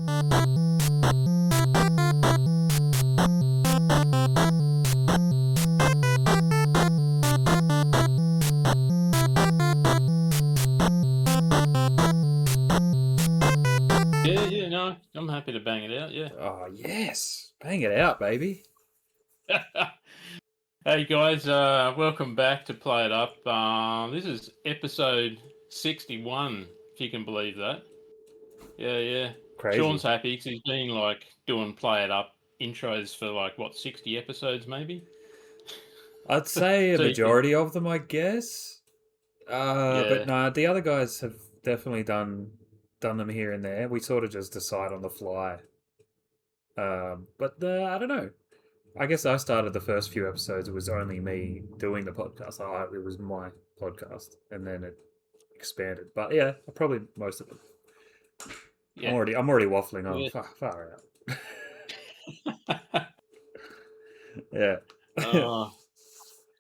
Yeah, no, I'm happy to bang it out, yeah. Oh, yes. Bang it out, baby. Hey guys, welcome back to Play It Up. This is episode 61, if you can believe that. Yeah. Crazy. Sean's happy because he's been doing Play It Up intros for 60 episodes maybe? I'd say a So majority of them, I guess. Yeah. But no, the other guys have definitely done them here and there. We sort of just decide on the fly. But I don't know. I guess I started the first few episodes. It was only me doing the podcast. It was my podcast, and then it expanded. But yeah, probably most of them. Yeah. I'm already waffling on. Yeah. Far out. Yeah.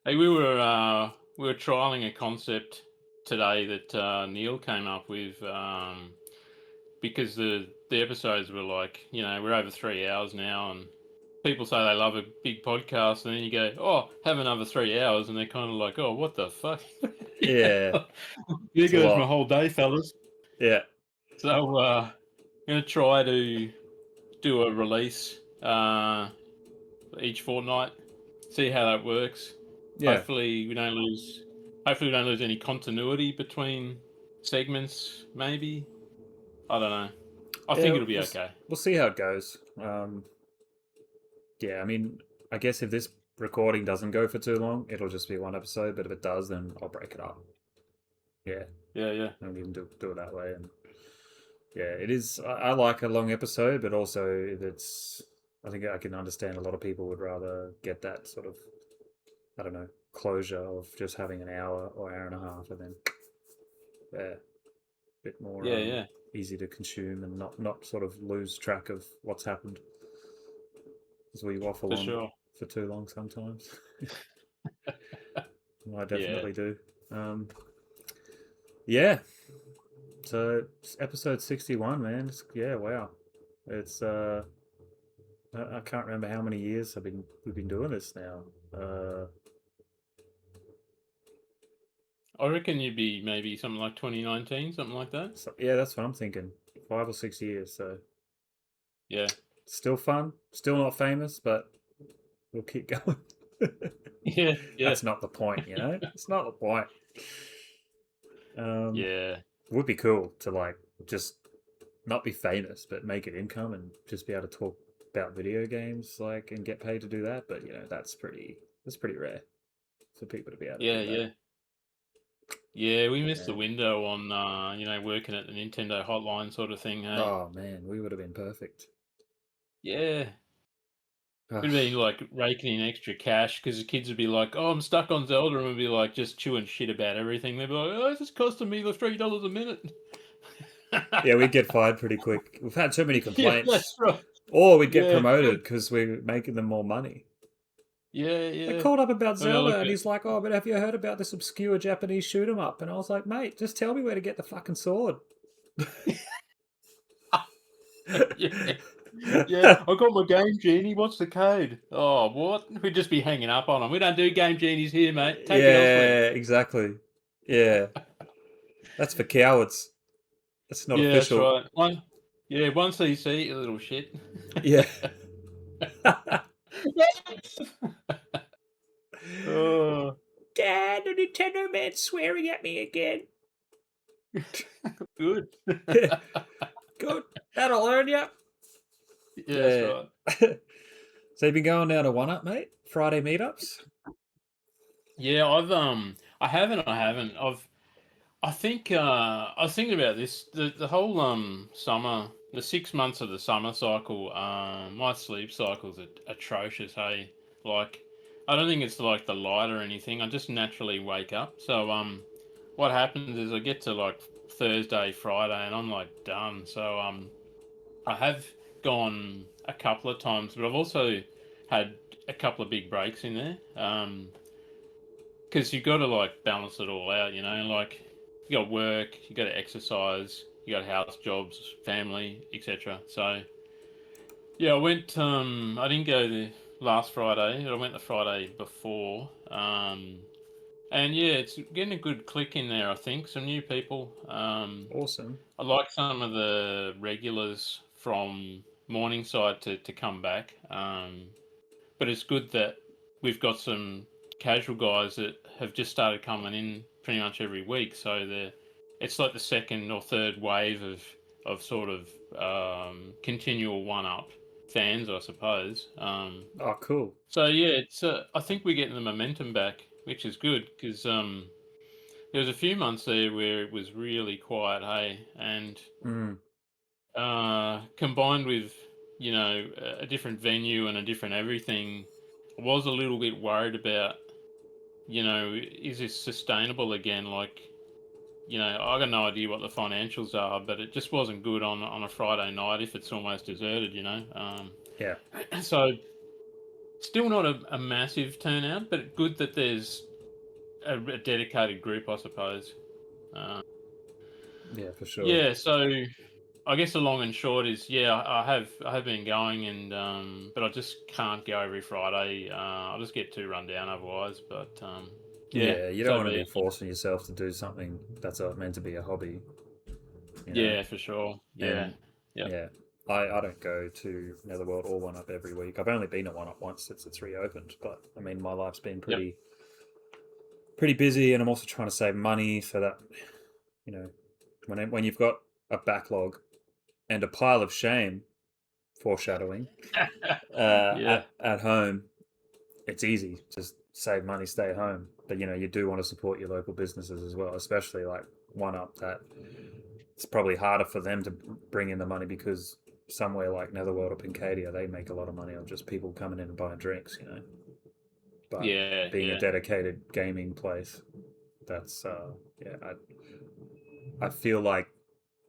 Hey, we were trialing a concept today that Neil came up with because the episodes were we're over 3 hours now, and people say they love a big podcast, and then you go, oh, have another 3 hours, and they're kind of like, oh, what the fuck? Yeah. There goes my whole day, fellas. Yeah. So I'm going to try to do a release each fortnight, see how that works. Yeah. Hopefully we don't lose any continuity between segments, maybe. I don't know. I think it'll be okay. We'll see how it goes. Yeah, I mean, I guess if this recording doesn't go for too long, it'll just be one episode. But if it does, then I'll break it up. Yeah. And we can do it that way. And yeah, it is. I like a long episode, but also if it's, I think I can understand a lot of people would rather get that sort of, I don't know, closure of just having an hour or hour and a half, and then a bit more easy to consume and not sort of lose track of what's happened as we waffle on for too long sometimes. I definitely do. Yeah. So it's episode 61, man. Wow. It's I can't remember how many years we've been doing this now. I reckon you'd be maybe something like 2019, something like that. So, yeah, that's what I'm thinking. 5 or 6 years. So yeah, still fun. Still not famous, but we'll keep going. yeah. That's not the point, you know. It's not the point. Yeah. Would be cool to just not be famous, but make an income and just be able to talk about video games, and get paid to do that. But that's pretty rare for people to be able to do that. Yeah, we missed the window on working at the Nintendo hotline sort of thing. Hey? Oh man, we would have been perfect. Yeah. We'd be raking in extra cash because the kids would be like, "Oh, I'm stuck on Zelda," and we'd be just chewing shit about everything. They'd be like, "Oh, it's just costing me $3 a minute." Yeah, we'd get fired pretty quick. We've had so many complaints. Yeah, that's right. Or we'd get promoted because we're making them more money. Yeah. I called up about Zelda, and he's like, "Oh, but have you heard about this obscure Japanese shoot 'em up?" And I was like, "Mate, just tell me where to get the fucking sword." Yeah, I got my Game Genie. What's the code? Oh, what? We'd just be hanging up on them. We don't do Game Genies here, mate. Take it elsewhere. Exactly. Yeah. That's for cowards. That's not official. That's right. One CC, you little shit. Yeah. Dad, the Nintendo man's swearing at me again. Good. Good. That'll learn you. Yeah, that's right. So you've been going down to One Up, mate? Friday meetups? Yeah, I haven't. I think I was thinking about this. The whole summer, the 6 months of the summer cycle. My sleep cycle's atrocious. Hey, I don't think it's the light or anything. I just naturally wake up. So what happens is I get to Thursday, Friday, and I'm done. So I have gone a couple of times, but I've also had a couple of big breaks in there. Because you've got to balance it all out, you got work, you got to exercise, you got house, jobs, family, etc. So yeah, I went. I didn't go the last Friday. I went the Friday before. And yeah, it's getting a good click in there. I think some new people. Awesome. I like some of the regulars from Morningside to come back. But it's good that we've got some casual guys that have just started coming in pretty much every week. So it's like the second or third wave of sort of continual one up fans, I suppose. Oh, cool. So yeah, it's I think we're getting the momentum back, which is good because there was a few months there where it was really quiet, hey, and combined with a different venue and a different everything, I was a little bit worried about is this sustainable again? Like I got no idea what the financials are, but it just wasn't good on a Friday night if it's almost deserted. Yeah. So still not a massive turnout, but good that there's a dedicated group, I suppose. Uh, Yeah, for sure. yeah, so I guess the long and short is, yeah, I have been going, and but I just can't go every Friday. I'll just get too run down otherwise. But yeah, Yeah, you don't so want to be be it. forcing yourself to do something that's meant to be a hobby, you know? Yeah, for sure. Yeah, And yeah, yeah, I don't go to Netherworld or One Up every week. I've only been at One Up once since it's reopened, but I mean, my life's been yep. pretty busy, and I'm also trying to save money for that. You know, when you've got a backlog and a pile of shame, foreshadowing, Yeah, at home, it's easy. Just save money, stay home. But you do want to support your local businesses as well, especially like One Up. That it's probably harder for them to bring in the money because somewhere like Netherworld or Pincadia, they make a lot of money on just people coming in and buying drinks. But yeah, being a yeah, dedicated gaming place, that's yeah, I feel like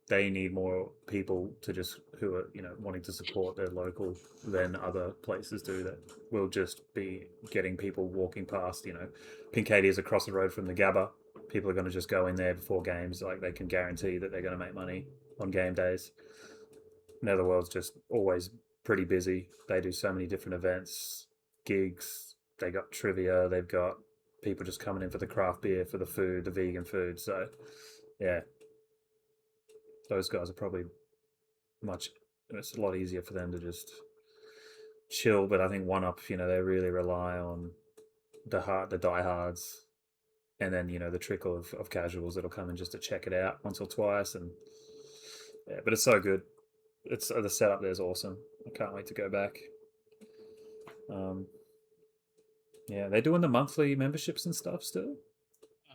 they need more people to just who are wanting to support their local than other places do that will just be getting people walking past. Pincadia is across the road from the Gabba. People are going to just go in there before games, like they can guarantee that they're going to make money on game days. Netherworld's just always pretty busy. They do so many different events, gigs. They got trivia. They've got people just coming in for the craft beer, for the food, the vegan food. So yeah, those guys are probably much. It's a lot easier for them to just chill. But I think One Up, they really rely on the diehards, and then the trickle of casuals that'll come in just to check it out once or twice. And yeah, but it's so good. It's the setup there's awesome. I can't wait to go back. Um, yeah, they're doing the monthly memberships and stuff still.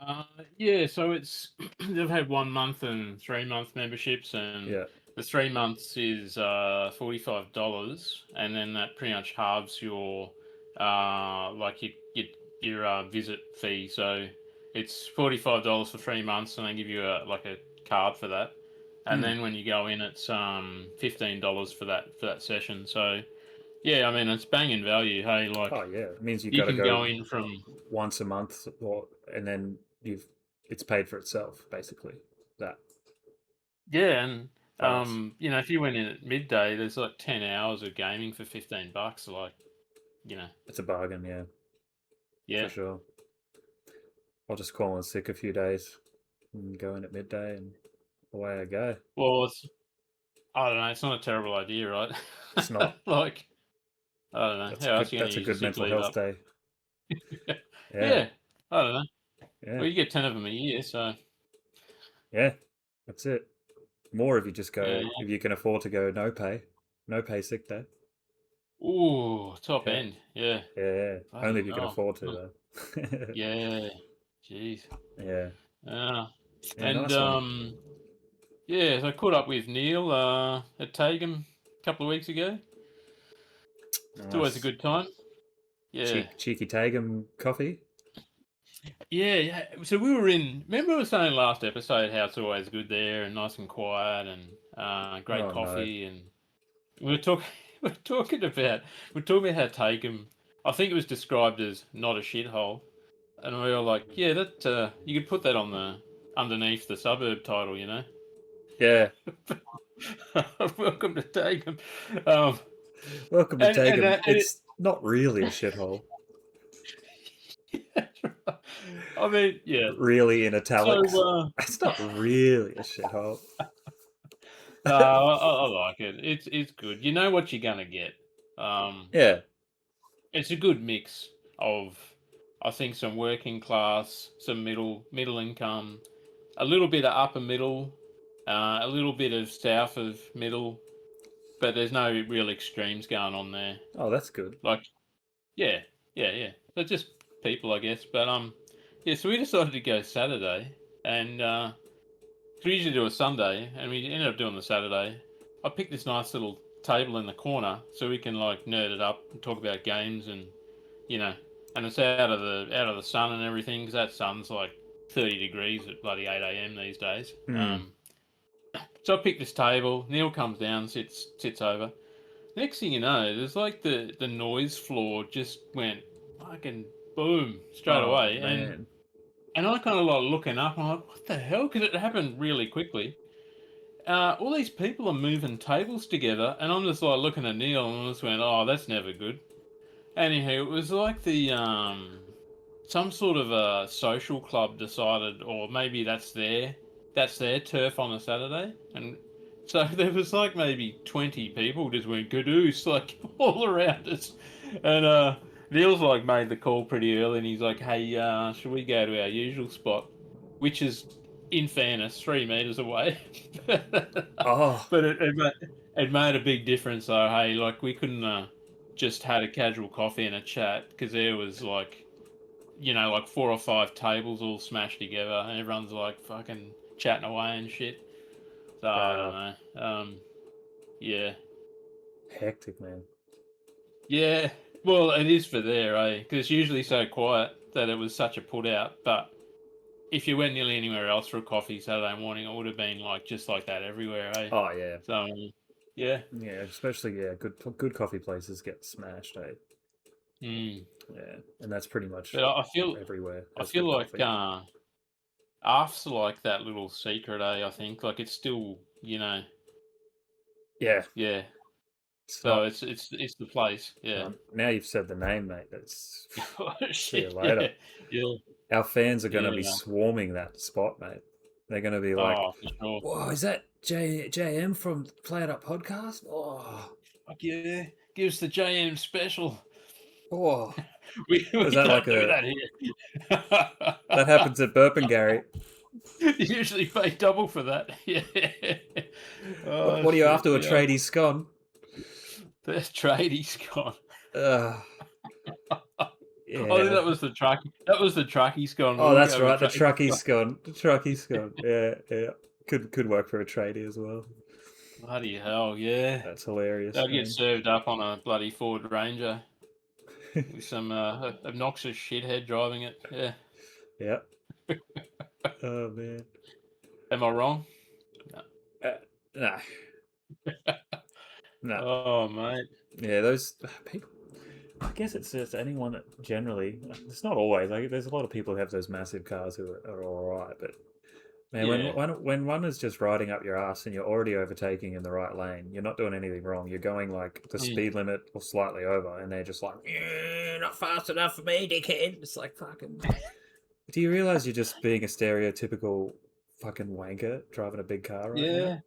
uh, yeah. So it's they've had 1 month and 3 month memberships, and Yeah. the 3 months is $45, and then that pretty much halves your like your visit fee. So it's $45 for 3 months, and they give you a card for that. And Mm. then when you go in, it's $15 for that session. So yeah, I mean it's banging value. Hey, Oh like yeah, it means you you got to can go go in from once a month, and then it's paid for itself basically. That yeah, and class. if you went in at midday, there's like 10 hours of gaming for $15. Like you know, It's a bargain, yeah, for yeah. sure. I'll just call in sick a few days and go in at midday, and away I go. Well, I don't know. It's not a terrible idea, right? It's not. Like I don't know. That's a How else good. are you going to That's a use your good sick mental leave health up? day. Yeah, Yeah, I don't know. yeah, Well, you get 10 of them a year, so yeah. That's it. More if you just go yeah. if you can afford to go no pay sick day. Ooh, top Yeah, end. Yeah. yeah, yeah. Only Bloody if you can hell. afford to Huh. though. Yeah. Jeez. Yeah, Yeah. yeah. And Nice one. yeah, so I caught up with Neil at Tagum a couple of weeks ago. It's always a Nice. good time. Yeah. Cheeky Tagum coffee. Yeah, yeah. So we were in. Remember, I was saying last episode how it's always good there and nice and quiet and great Oh no. coffee. And we were talking. We were talking about how Taken. I think it was described as not a shithole, and we were like, yeah, that you could put that on the underneath the suburb title, Yeah. Welcome to Dagenham. Um, Welcome to and Dagenham. and It's not really a shithole. I mean, yeah. Really in So, italics. It's not really a shithole. no, I like it. It's good. You know what you're gonna get. Um, Yeah. it's a good mix of, I think, some working class, some middle income, a little bit of upper middle, a little bit of south of middle, but there's no real extremes going on there. Oh, that's good. Like, yeah, yeah. They're just people, I guess. But yeah. So we decided to go Saturday, and we usually do a Sunday, and we ended up doing the Saturday. I picked this nice little table in the corner so we can like nerd it up and talk about games and you know, and it's out of the sun and everything because that sun's like 30 degrees at bloody 8 a.m. these days. Hmm. So I picked this table. Neil comes down, sits over. Next thing you know, there's like the noise floor just went fucking boom straight Oh, away, man. and I kind of like looking up. I'm like, what the hell? Because it happened really quickly. All these people are moving tables together, and I'm just like looking at Neil, and I just went, "Oh, that's never good." Anywho, it was like the some sort of a social club decided, or maybe that's their turf on a Saturday, and so there was like maybe 20 people just went cadoose like all around us, and Neil's like made the call pretty early, and he's like, "Hey, should we go to our usual spot?" Which is, in fairness, 3 meters away, Oh, but it made a big difference though. Hey, like we couldn't just had a casual coffee and a chat because there was like like 4 or 5 tables all smashed together and everyone's like fucking chatting away and shit. So I don't wow. know. Yeah, Hectic, man. yeah. Well, it is for there, eh? Because it's usually so quiet that it was such a put out. But if you went nearly anywhere else for a coffee Saturday morning, it would have been like just like that everywhere, eh? Oh, yeah. So yeah. Yeah, especially, yeah, good coffee places get smashed, eh? Mm. Yeah. And that's pretty much But everywhere I has feel good like coffee. after like that little secret, I think like it's still Yeah. yeah. It's So not. it's the place, yeah. Now you've said the name, mate. That's. Oh See you shit, later. yeah, yeah, Our fans are going to be yeah. swarming that spot, mate. They're going to be like, Oh, for sure. "Whoa, is that J.M from Play It Up podcast?" Oh, Fuck yeah, give us the JM special. oh. We Is that like don't do a that that here. happens at Burpengary? You usually pay double for that. Yeah. Oh What are you shit, after? A yeah. tradie scone? The tradie's gone. Uh, I think yeah. that was the truckie's gone. We Oh, were that's going with right. The tradie's truckie gone. scone. The truckie scone. Yeah, yeah. Could work for a tradie as well. Bloody hell, yeah. That's hilarious, They'll get man. served up on a bloody Ford Ranger with some obnoxious shithead driving it. Yeah. Yeah. Oh man. Am I wrong? No. Nah. Nah. Oh, mate. Yeah, those people. I guess it's just anyone that generally. It's not always. Like, there's a lot of people who have those massive cars who are all right, but man, Yeah. when one is just riding up your ass and you're already overtaking in the right lane, you're not doing anything wrong. You're going like the Mm. speed limit or slightly over, and they're just like, "Yeah, not fast enough for me, dickhead." It's like fucking. Do you realize you're just being a stereotypical fucking wanker driving a big car right now? Yeah.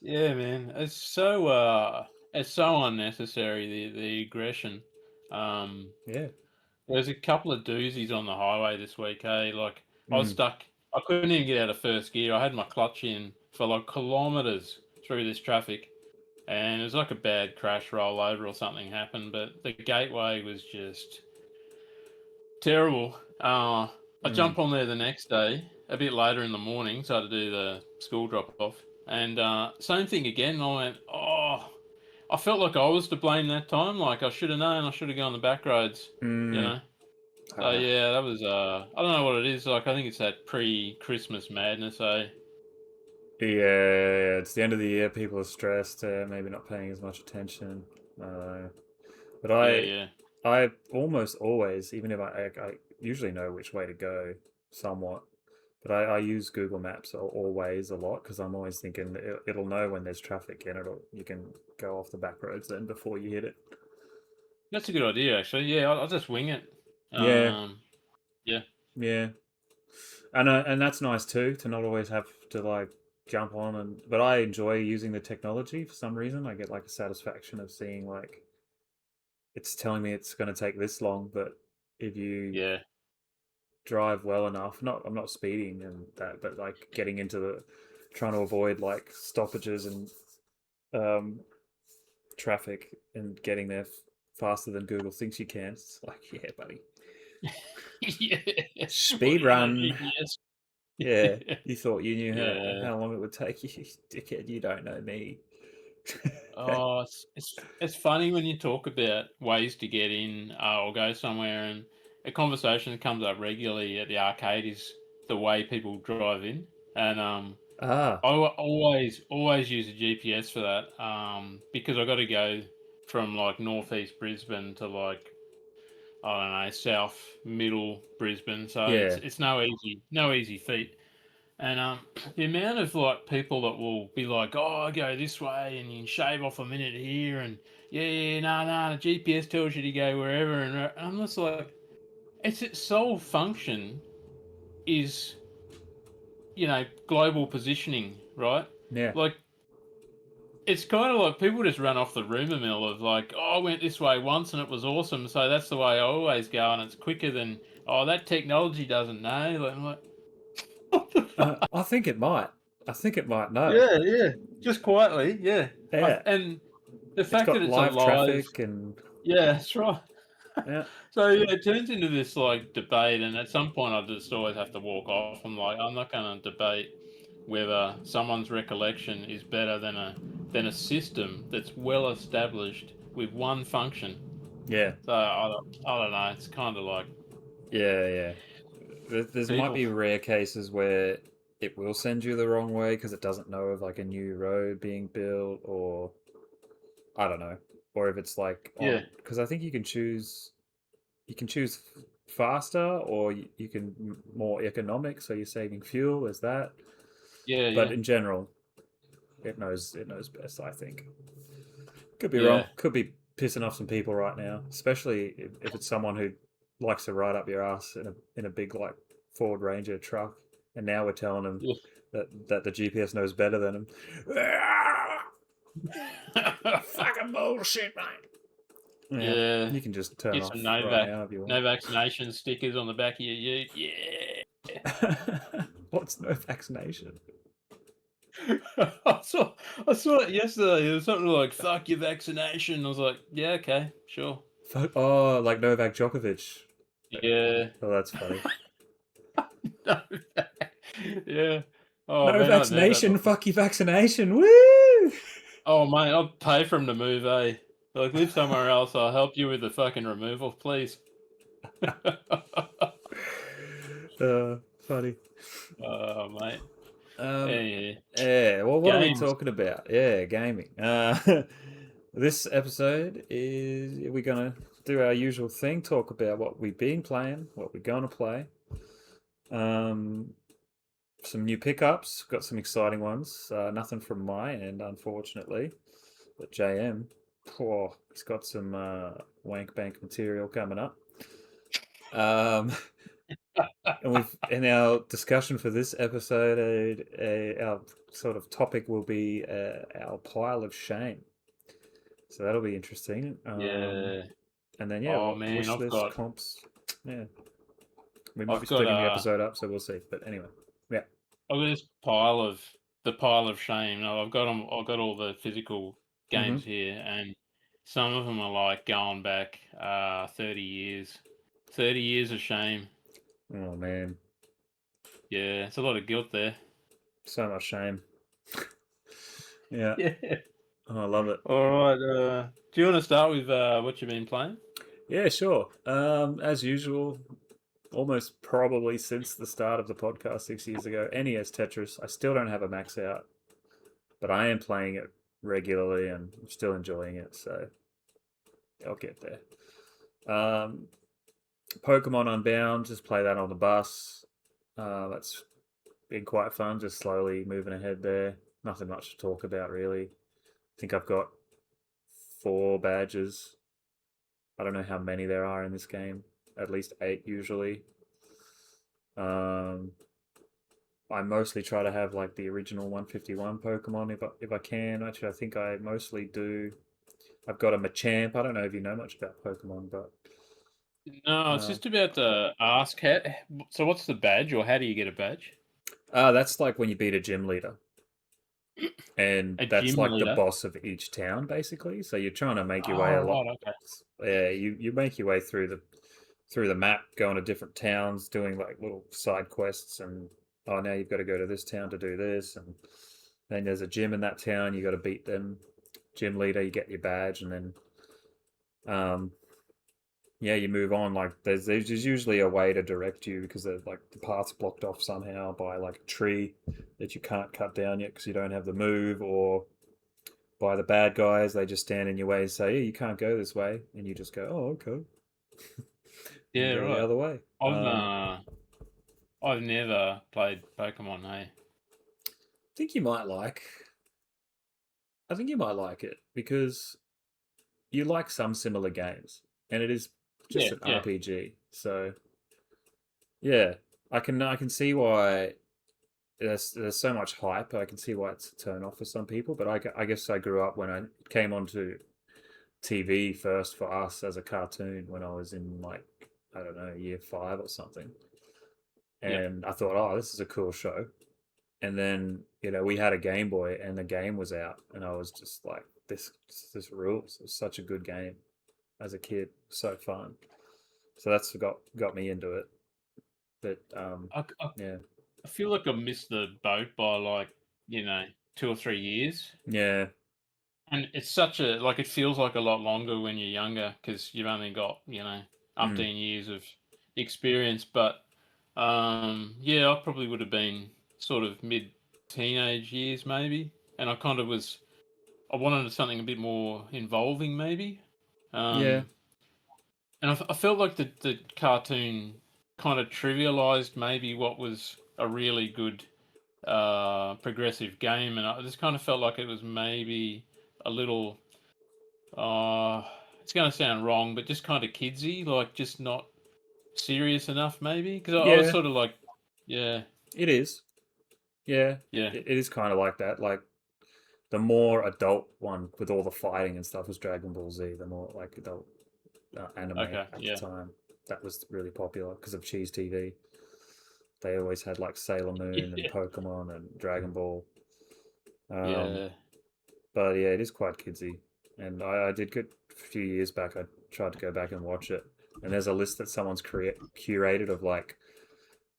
Yeah, man. It's so unnecessary, the aggression. Um, Yeah. there's a couple of doozies on the highway this week, hey? Like, I was Mm. stuck. I couldn't even get out of first gear. I had my clutch in for like kilometers through this traffic, and it was like a bad crash rollover or something happened, but the gateway was just terrible. I Mm. jump on there the next day, a bit later in the morning, so I had to do the school drop off, and same thing again. I went, oh, I felt like I was to blame that time. Like I should have known. I should have gone the back roads, you Mm. know. So Ah. yeah, that was I don't know what it is. Like I think it's that pre-Christmas madness. Yeah, it's the end of the year. People are stressed. Maybe not paying as much attention. Uh, but Yeah, yeah. I almost always, even if I usually know which way to go, somewhat. But I use Google Maps always a lot because I'm always thinking it'll know when there's traffic and you can go off the back roads then before you hit it. That's a good idea, actually. Yeah, I'll just wing it. Yeah, Yeah, yeah, and that's nice too to not always have to like jump on and. But I enjoy using the technology for some reason. I get like a satisfaction of seeing like it's telling me it's going to take this long, but if you yeah, drive well enough, not I'm not speeding and that, but like getting into the trying to avoid like stoppages and um, traffic and getting there faster than Google thinks you can. It's like, yeah, buddy, yeah. speed Put it on the run. GPS. Yeah, you thought you knew Yeah. how long it would take you, dickhead. You don't know me. Oh, it's funny when you talk about ways to get in or go somewhere, and a conversation that comes up regularly at the arcade is the way people drive in, and Ah, always use a GPS for that, because I got to go from like northeast Brisbane to like I don't know south middle Brisbane, so yeah, it's no easy feat. And the amount of like people that will be like, "Oh, I go this way, and you can shave off a minute here," and yeah, no, no, the GPS tells you to go wherever, and I'm just like, its sole function is global positioning, right? yeah. Like it's kind of like people just run off the rumor mill of like, "Oh, I went this way once and it was awesome, so that's the way I always go, and it's quicker than oh that technology doesn't know." Like, I'm like, what the fuck? I think it might. I think it might know. Yeah, yeah. Just quietly, yeah. Yeah, And the it's fact that got it's a live live, traffic and yeah, that's right. yeah, So yeah, it turns into this like debate, and at some point, I just always have to walk off. I'm like, I'm not going to debate whether someone's recollection is better than a system that's well established with one function. yeah, So I don't know. It's kind of like yeah, yeah. There's might people. be rare cases where it will send you the wrong way because it doesn't know of like a new road being built or I don't know, or if it's like Yeah, on because I think you can choose faster or you can more economic, so you're saving fuel. There's that, yeah, but yeah, in general, it knows best. I think could be wrong. yeah. Could be pissing off some people right now, especially if it's someone who likes to ride up your ass in a big like Ford Ranger truck, and now we're telling them that the GPS knows better than them. Fucking bullshit, mate. Yeah, Yeah. you can just turn Get some off right now if you no want. vaccination stickers on the back of your ute. Yeah. What's no vaccination? I saw I saw it yesterday. It was something like "fuck your vaccination." I was like, "Yeah, okay, sure." Oh, like Novak Djokovic. Yeah. Oh, that's funny. No, yeah. Oh No man, I need that. vaccination, fuck your vaccination. Woo! Oh mate, I'll pay for him to move. Like live somewhere else. I'll help you with the fucking removal, please. Funny. Oh mate. Um, Yeah. yeah. Well, what are we Games. talking about? Yeah, gaming. This episode is we're gonna do our usual thing, talk about what we've been playing, what we're gonna play. Um, some new pickups. Got some exciting ones. Nothing from my end, unfortunately. But JM, oh, he's got some wank bank material coming up. Um, and we've in our discussion for this episode, our sort of topic will be our pile of shame. So that'll be interesting. Yeah. And then yeah, Oh what man, wish list comps. Yeah, we might be I've got splitting the episode up, so we'll see. But anyway, yeah. I've got this pile of the pile of shame. No, I've got 'em I've got all the physical Mm-hmm. games here, and some of them are like going back 30 years. 30 years of shame. Oh man, Yeah, it's a lot of guilt there. so much shame. Yeah, Yeah. oh, I love it. All right. Do you want to start with what you've been playing? Yeah, sure. As usual, almost probably since the start of the podcast 6 years ago, NES Tetris. I still don't have a max out, but I am playing it regularly and I'm still enjoying it, so I'll get there. Pokemon Unbound, just play that on the bus. That's been quite fun, just slowly moving ahead there. Nothing much to talk about, really. I think I've got 4 badges. I don't know how many there are in this game. At least 8 usually. Um, I mostly try to have like the original 151 Pokemon if I can. Actually, I think I mostly do. I've got a Machamp. I don't know if you know much about Pokemon, but No, I was uh, just about to ask. So, what's the badge, or how do you get a badge? that's like when you beat a gym leader, and A that's gym like the leader. boss of each town, basically. So you're trying to make your way Oh, a lot. right. Okay. Yeah, you make your way through the map, going to different towns, doing like little side quests, and oh, now you've got to go to this town to do this, and then there's a gym in that town. You got to beat them. Gym leader, you get your badge, and then um, yeah, you move on. Like there's usually a way to direct you because like the path's blocked off somehow by like a tree that you can't cut down yet because you don't have the move, or by the bad guys. They just stand in your way and say, "Yeah, you can't go this way," and you just go, "Oh, okay," and Yeah, go the right. other way. I've uh, I've never played Pokemon. Hey. Think you might like. I think you might like it because you like some similar games, and it is just Yeah, an yeah, RPG. So yeah, I can see why there's so much hype. I can see why it's a turn off for some people. But I guess I grew up when I came onto TV first for us as a cartoon when I was in like I don't know year 5 or something, yeah. and I thought, oh, this is a cool show. And then we had a Game Boy and the game was out, and I was just like, this rules. It's such a good game as a kid, so fun. So that's got me into it. But I, I, yeah, I feel like I missed the boat by like, you know, 2 or 3 years. yeah, And it's such a like it feels like a lot longer when you're younger because you've only got mm, umpteen years of experience. But yeah, I probably would have been sort of mid teenage years maybe, and I wanted something a bit more involving maybe. yeah, Um, and I felt like the cartoon kind of trivialized maybe what was a really good progressive game, and I just kind of felt like it was maybe a little uh, it's going to sound wrong, but just kind of kidsy, like just not serious enough, maybe. Because I was yeah. sort of like, yeah, It is. Yeah, yeah, it is kind of like that. Like the more adult one with all the fighting and stuff was Dragon Ball Z. The more like adult anime okay, at the yeah, time that was really popular because of Cheese TV. They always had like Sailor Moon and yeah, Pokemon and Dragon Ball. Um, yeah, but yeah, it is quite kidsy. And I did get a few years back. I tried to go back and watch it, and there's a list that someone's curated of like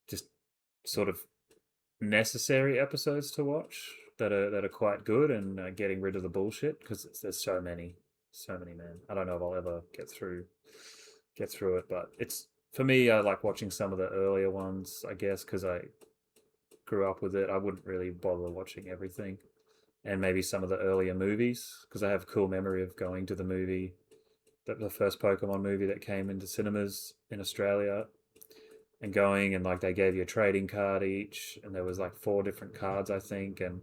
just sort of necessary episodes to watch that are quite good, and getting rid of the bullshit because there's so many, man. I don't know if I'll ever get through it, but it's for me. I like watching some of the earlier ones, I guess, because I grew up with it. I wouldn't really bother watching everything, and maybe some of the earlier movies because I have a cool memory of going to the movie, the first Pokemon movie that came into cinemas in Australia, and going, and like they gave you a trading card each, and there was like 4 different cards, I think, and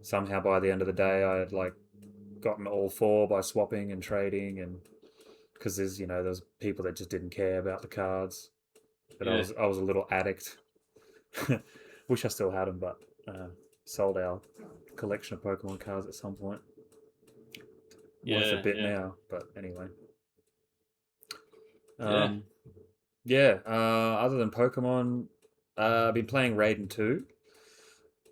somehow by the end of the day I had like gotten all 4 by swapping and trading, and because there's people that just didn't care about the cards, but I yeah, was I was a little addict. Wish I still had them, but sold our collection of Pokemon cards at some point. Worth a yeah, bit yeah, now, but anyway. yeah, Um, yeah. Other than Pokemon, I've been playing Raiden 2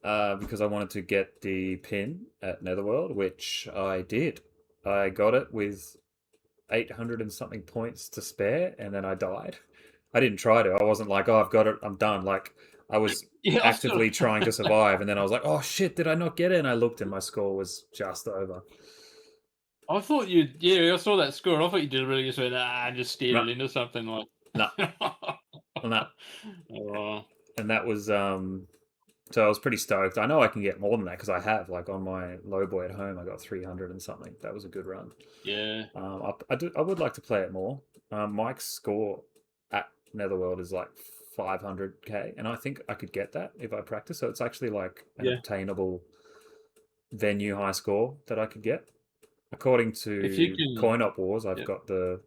because I wanted to get the pin at Netherworld, which I did. I got it with 800 and something points to spare, and then I died. I didn't try to. I wasn't like, oh, I've got it, I'm done. Like, I was yeah. I sort actively trying to of, survive, and then I was like, oh shit, did I not get it? And I looked, and my score was just over. I thought you, yeah, I saw that score. And I thought you did really just went and just steered No, it into something like. no, no. Oh, And that was so I was pretty stoked. I know I can get more than that because I have, like, on my low boy at home, I got 300 and something. That was a good run. yeah, I would like to play it more. Mike's score at Netherworld is like 500k, and I think I could get that if I practice. So it's actually like an Yeah. obtainable venue high score that I could get. According If you to can, Coin Op Wars, I've yeah, got the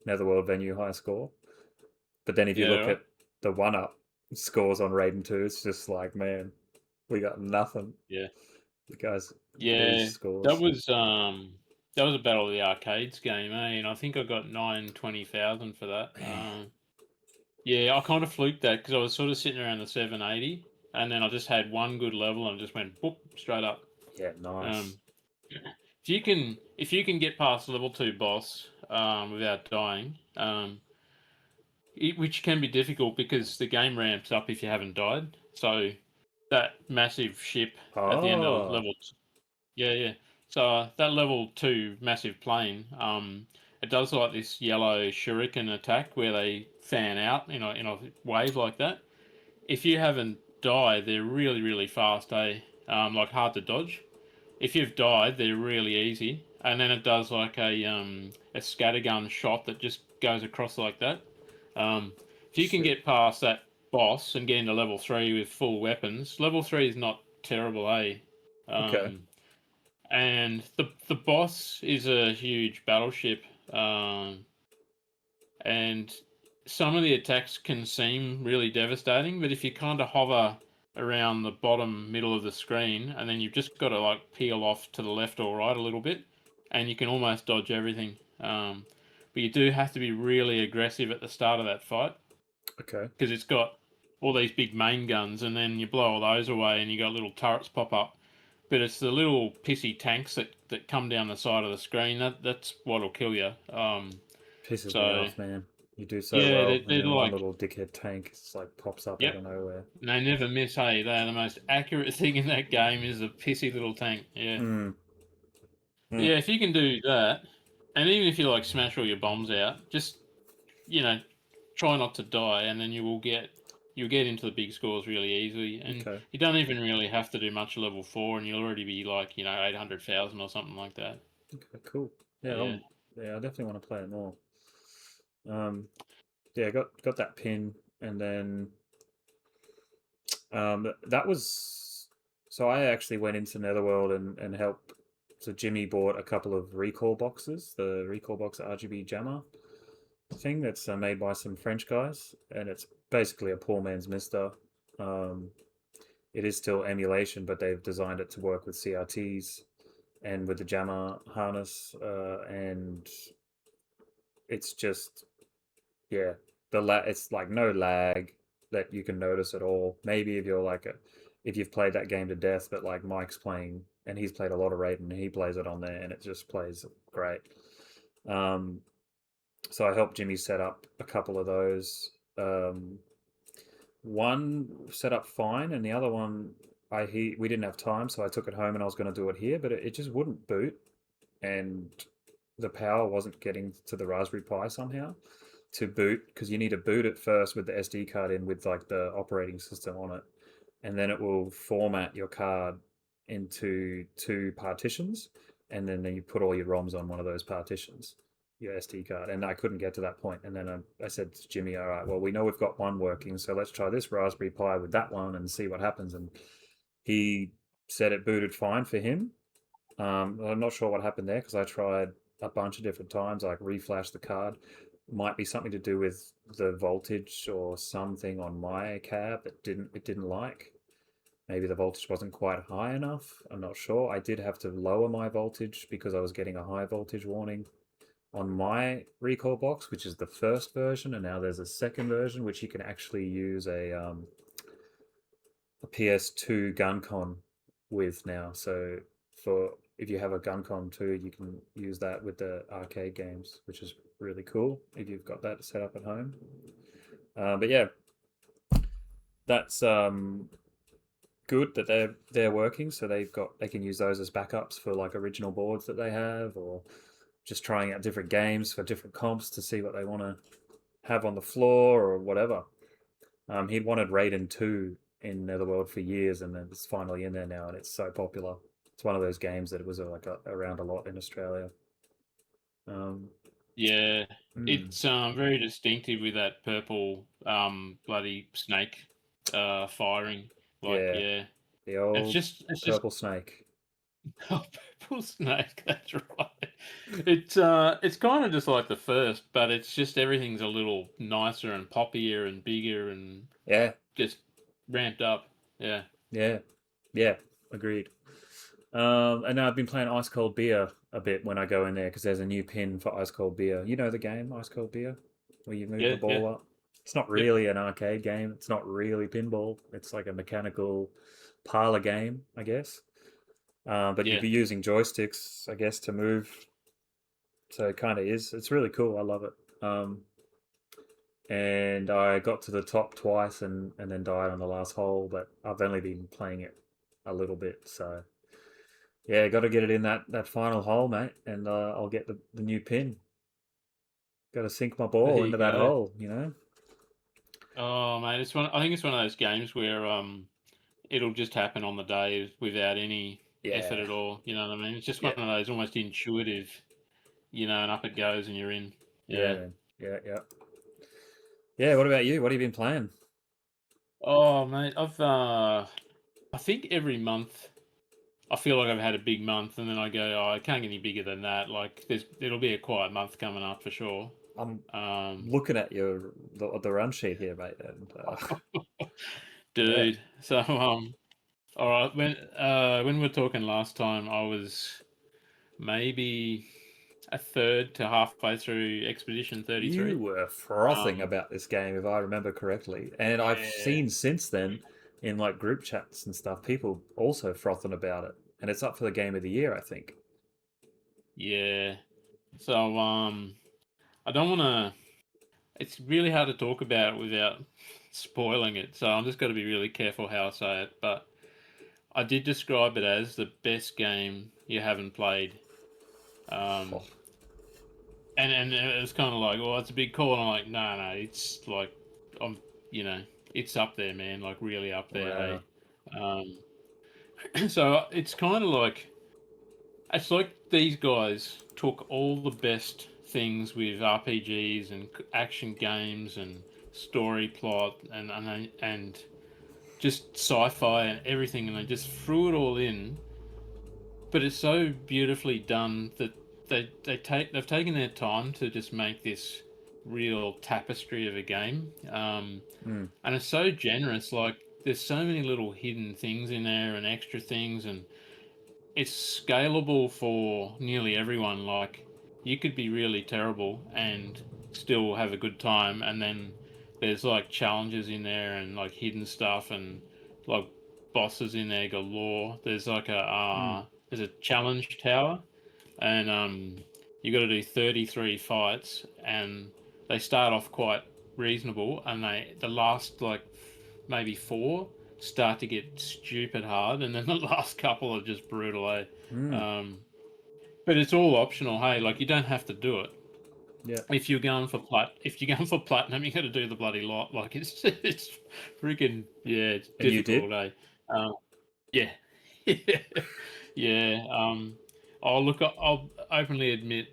Netherworld venue high score. But then if you yeah, look right, at the one up scores on Raiden 2, it's just like, man, we got nothing. yeah, The guys, these yeah. That scores. was um, that was a Battle of the Arcades game, eh? And I think I got 920,000 for that. Man, Yeah, I kind of fluked that because I was sort of sitting around the 780, and then I just had one good level and just went boop straight up. yeah, nice. Um, if you can get past level 2 boss without dying, which can be difficult because the game ramps up if you haven't died. So that massive ship at the end of Oh, yeah, yeah. So that level 2 massive plane, it does like this yellow shuriken attack where they fan out in a wave like that. If you haven't died, they're really really fast, eh? Like hard to dodge. If you've died, they're really easy, and then it does like a scattergun shot that just goes across like that. Um, if you can shit. get past that boss and get into level 3 with full weapons, level 3 is not terrible, eh? Okay. Um, and the boss is a huge battleship, um, and some of the attacks can seem really devastating, but if you kind of hover around the bottom middle of the screen, and then you've just got to like peel off to the left or right a little bit, and you can almost dodge everything. But you do have to be really aggressive at the start of that fight Okay. because it's got all these big main guns, and then you blow all those away, and you got little turrets pop up. But it's the little pissy tanks that come down the side of the screen that's what'll kill you. Pisses me So off, man. You do so yeah, well, and they're then one like, little dickhead tank just like pops up out yep, of nowhere. they never miss. Hey, they are the most accurate thing in that game is a pissy little tank. Yeah, Mm. but Mm. yeah. If you can do that, and even if you like smash all your bombs out, just you know, try not to die, and then you'll get into the big scores really easily, and Okay. you don't even really have to do much level 4, and you'll already be like 800,000 or something like that. Okay. Cool. Yeah. Yeah, Yeah. I definitely want to play it more. Um. Yeah. Got that pin, and then that was. So I actually went into Netherworld and helped. So Jimmy bought a couple of recall boxes, the recall box RGB jammer thing that's made by some French guys, and it's basically a poor man's Mister. Um, it is still emulation, but they've designed it to work with CRTs and with the jammer harness, and it's just yeah, it's like no lag that you can notice at all. Maybe if you're like if you've played that game to death, but like Mike's playing and he's played a lot of Raiden and he plays it on there and it just plays great. Um, so I helped Jimmy set up a couple of those. One set up fine, and the other one we didn't have time, so I took it home and I was going to do it here, but it just wouldn't boot, and the power wasn't getting to the Raspberry Pi somehow to boot because you need to boot it first with the SD card in with like the operating system on it, and then it will format your card into two partitions, and then you put all your ROMs on one of those partitions, your SD card. And I couldn't get to that point. And then I said to Jimmy, "All right, well, we know we've got one working, so let's try this Raspberry Pi with that one and see what happens." And he said it booted fine for him. I'm not sure what happened there because I tried a bunch of different times, like reflash the card. Might be something to do with the voltage or something on my cab that it didn't like. Maybe the voltage wasn't quite high enough. I'm not sure. I did have to lower my voltage because I was getting a high voltage warning on my recall box, which is the first version, and now there's a second version which you can actually use a PS2 GunCon with now. So for if you have a GunCon 2, you can use that with the arcade games, which is really cool if you've got that set up at home. But yeah, that's good that they're working. So they can use those as backups for like original boards that they have, or just trying out different games for different comps to see what they want to have on the floor or whatever. He'd wanted Raiden 2 in Netherworld for years, and then it's finally in there now, and it's so popular. It's one of those games that it was around a lot in Australia. Um, Yeah, Mm. it's very distinctive with that purple bloody snake firing. Like, Yeah, yeah, the it's old just purple snake. oh, purple snake. That's right. It's kind of just like the first, but it's just everything's a little nicer and poppier and bigger and Yeah, just ramped up. Yeah, yeah, yeah. Agreed. And I've been playing ice cold beer a bit when I go in there because there's a new pin for ice cold beer. You know the game ice cold beer, where you move the yeah, yeah, ball up. It's not yep, really an arcade game. It's not really pinball. It's like a mechanical parlor game, I guess. But you'd yeah. be using joysticks, I guess, to move. So it kind of is. It's really cool. I love it. And I got to the top twice and then died on the last hole. But I've only been playing it a little bit, so yeah, got to get it in that final hole, mate, and I'll get the new pin. Got to sink my There ball you into that go. hole, you know. Oh, mate, it's one. I think it's one of those games where it'll just happen on the day without any effort Yeah, at all. You know what I mean? It's just one yeah, of those almost intuitive, and up it goes and you're in. yeah, Yeah. man. Yeah, yeah, yeah. What about you? What have you been playing? Oh, mate, I think every month I feel like I've had a big month, and then I go, oh, I can't get any bigger than that. Like, it'll be a quiet month coming up for sure. I'm Um, looking at the run sheet here, mate, and yeah. dude. So, all right, when we were talking last time, I was maybe a third to halfway through Expedition You 33. were frothing Um, about this game, if I remember correctly, and I've yeah, seen since then in like group chats and stuff, people also frothing about it, and it's up for the game of the year, I think. yeah. So, I don't want to. It's really hard to talk about without spoiling it, so I'm just got to be really careful how I say it. But I did describe it as the best game you haven't played. Um, Oh, and it was kind of like, well, it's a big call. And I'm like, no, no, it's like, I'm, you know, it's up there, man, like really up there, wow. hey. So it's like these guys took all the best things with RPGs and action games and story plot and just sci-fi and everything, and they just threw it all in. But it's so beautifully done that they've taken their time to just make this real tapestry of a game, Mm, and it's so generous. Like, there's so many little hidden things in there and extra things, and it's scalable for nearly everyone. Like, you could be really terrible and still have a good time, and then there's like challenges in there and like hidden stuff and like bosses in there galore. mm, There's a challenge tower, and you got to do 33 fights, and they start off quite reasonable, and the last like maybe four start to get stupid hard, and then the last couple are just brutal. mm. Um, but it's all optional. Hey, like, you don't have to do it. Yeah, If you're going for platinum, you got to do the bloody lot. Like, it's freaking, yeah, it's and you did. difficult, eh? Um, yeah, yeah, yeah. I'll openly admit,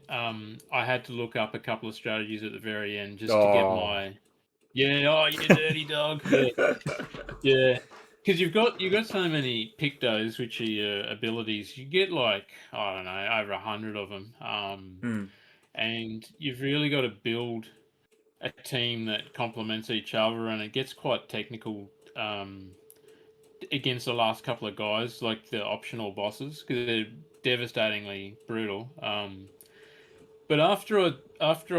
I had to look up a couple of strategies at the very end just to get Oh, my, yeah. Oh, you dirty dog. Yeah, yeah. Because you've got so many pictos, which are your abilities. You get like, I don't know, over 100 of them, mm, and you've really got to build a team that complements each other, and it gets quite technical. Against the last couple of guys, like the optional bosses, because they're devastatingly brutal. But after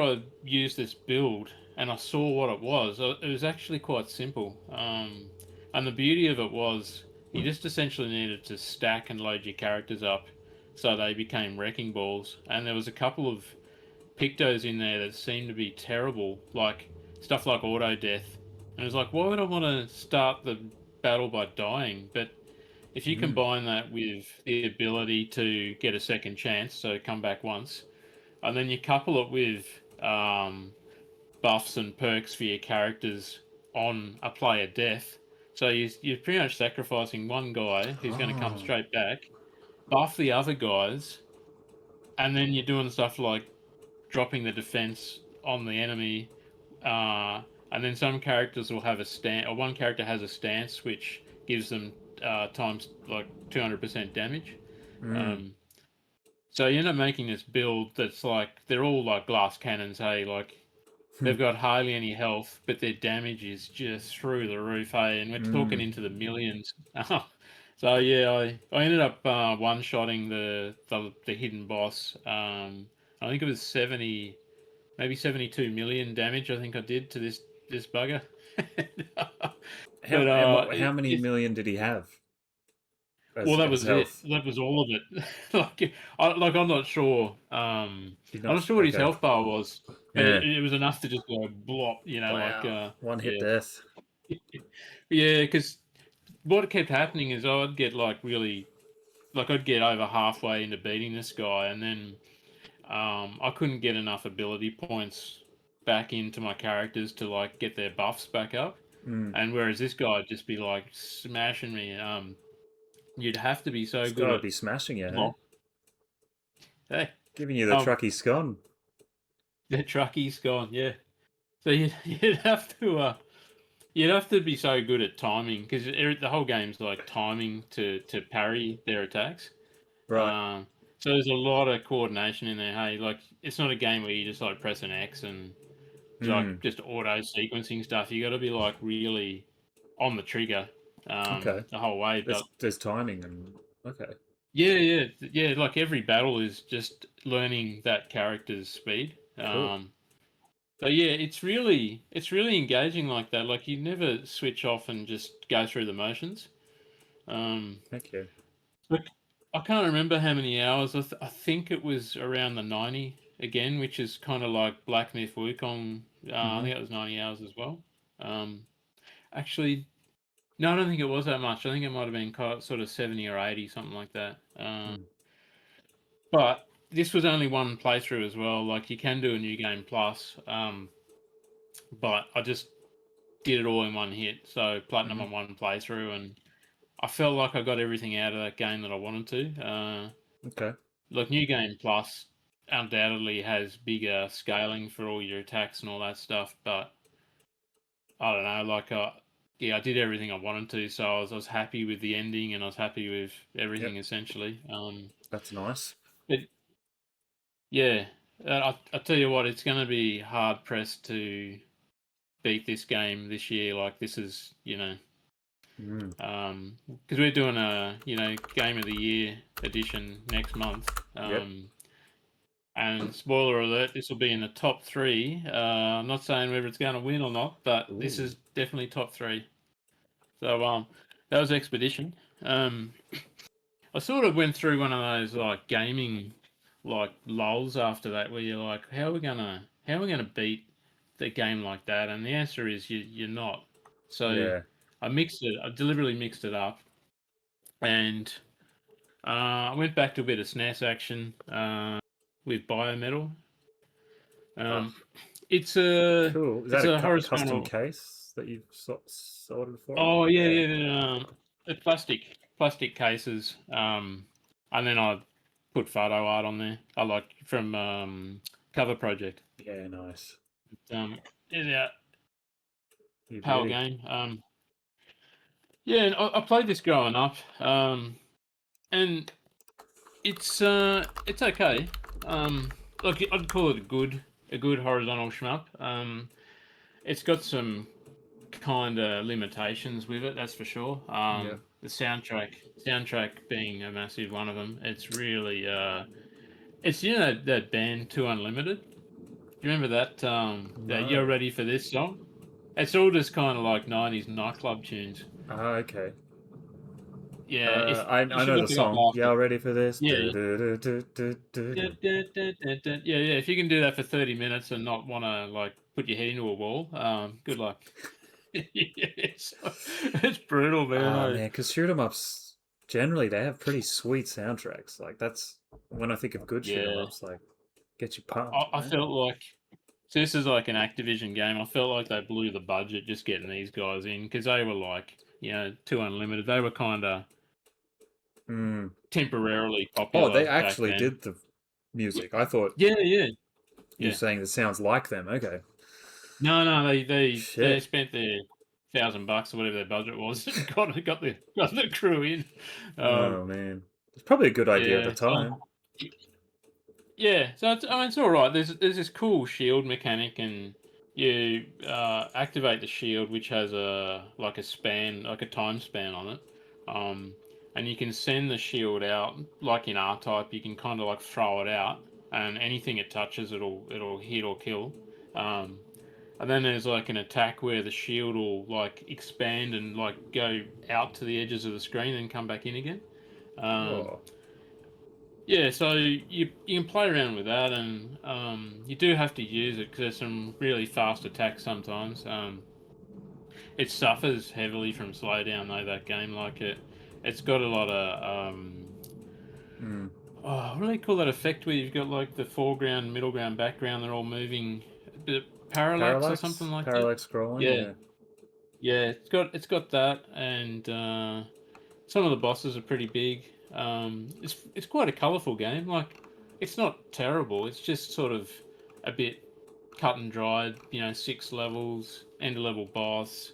I used this build and I saw what it was actually quite simple. And the beauty of it was you just essentially needed to stack and load your characters up so they became wrecking balls. And there was a couple of pictos in there that seemed to be terrible, like stuff like auto death. And it was like, why would I want to start the battle by dying? But if you mm, combine that with the ability to get a second chance, so come back once, and then you couple it with buffs and perks for your characters on a player death, so you're pretty much sacrificing one guy who's going to come oh, straight back, buff the other guys, and then you're doing stuff like dropping the defense on the enemy. And then some characters will have a stance, or one character has a stance which gives them times like 200% damage. Mm. Um, so you end up making this build that's like they're all like glass cannons. Hey, like they've got hardly any health, but their damage is just through the roof. Hey, and we're talking Mm. into the millions. So yeah, I ended up one shotting the hidden boss. I think it was 70, maybe 72 million damage. I think I did to this bugger. How But and what? How many million did he have well, that as was it. health? That was all of it. I'm not sure. You're I'm not not sure what his okay. health bar was, but Yeah. it was enough to just go blop. Wow. One hit Yeah, death. yeah. Because what kept happening is I'd get I'd get over halfway into beating this guy, and then I couldn't get enough ability points back into my characters to like get their buffs back up. Mm. And whereas this guy would just be like smashing me, you'd have to be so This good guy would at be smashing you, eh? block. Hey, Giving you the um, trucky scone. the truckie's gone. Yeah, so you'd have to be so good at timing because the whole game's like timing to parry their attacks. Right. Um, so there's a lot of coordination in there. Hey, like it's not a game where you just like press an X and like Mm. just auto sequencing stuff. You got to be like really on the trigger Okay. the whole way. But There's timing and okay. yeah. Like every battle is just learning that character's speed. Cool. So yeah, it's really engaging like that. Like you never switch off and just go through the motions. Um, Thank you. Look, I can't remember how many hours. I think it was around the 90 again, which is kind of like Black Myth Wukong. I Mm-hmm. think it was 90 hours as well. Um, Actually, no, I don't think it was that much. I think it might have been sort of 70 or 80, something like that. Mm. But this was only one playthrough as well. Like you can do a new game plus, but I just did it all in one hit. So platinum Mm-hmm. on one playthrough, and I felt like I got everything out of that game that I wanted to. Okay. Like New Game Plus undoubtedly has bigger scaling for all your attacks and all that stuff, but I don't know, yeah, I did everything I wanted to, so I was happy with the ending and I was happy with Yep. everything essentially. That's nice. But yeah, I tell you what, it's going to be hard pressed to beat this game this year. Like this is, Mm. because we're doing a Game of the Year edition next month. Yep. And spoiler alert, this will be in the top three. I'm not saying whether it's going to win or not, but this Ooh. is definitely top three. So that was Expedition. Um, I sort of went through one of those like gaming like lulls after that, where you're like, how are we gonna beat the game like that? And the answer is you're not. So Yeah. I deliberately mixed it up, and I went back to a bit of SNES action with Biometal. Oh, Um, cool. Is that it's a a custom horizontal. case that you've sorted for it? Oh yeah, Yeah. the plastic cases. And then I put photo art on there. I like from Cover Project. Yeah. Nice. Yeah, You PAL beauty. game. Yeah, and I played this growing up. And it's okay. Look, I'd call it a good horizontal shmup. It's got some kind of limitations with it, that's for sure. Yeah. The soundtrack being a massive one of them. It's really it's that band Two Unlimited. Do you remember that? That No. You're Ready for This song? It's all just kind of like '90s nightclub tunes. Ah, okay. Yeah, if you I should know the look it up song. after. Y'all ready for this? Yeah. Yeah, Do. yeah. If you can do that for 30 minutes and not want to like put your head into a wall, good luck. Yes, it's brutal, man. Ah, man, because shoot 'em ups generally they have pretty sweet soundtracks. Like that's when I think of good shoot 'em Yeah, ups, like get you pumped, I man. felt like so this is like an Activision game. I felt like they blew the budget just getting these guys in because they were like, Two Unlimited. They were kind of Mm. temporarily Oh, popular they back actually then. did the music. I thought, Yeah, yeah. You're saying it sounds like them. Okay. No, they Shit. spent their $1,000 or whatever their budget was and got the crew in. Oh man, it's probably a good idea at the Yeah, time. yeah, so I mean, it's all right. There's this cool shield mechanic, and you activate the shield, which has like a span, like a time span on it, um, and you can send the shield out like in R type. You can kind of like throw it out, and anything it touches, it'll hit or kill. Um, and then there's like an attack where the shield will like expand and like go out to the edges of the screen and come back in again. Um, Oh. yeah, so you can play around with that, and you do have to use it because there's some really fast attacks sometimes. It suffers heavily from slowdown though. That game, like it's got a lot of oh, what do they call that effect where you've got like the foreground, middle ground, background, they're all moving, a bit of parallax or something like that. Parallax scrolling. Yeah, Yeah. yeah, it's got that, and some of the bosses are pretty big. It's quite a colourful game. Like, it's not terrible. It's just sort of a bit cut and dried. 6 levels, end of level boss,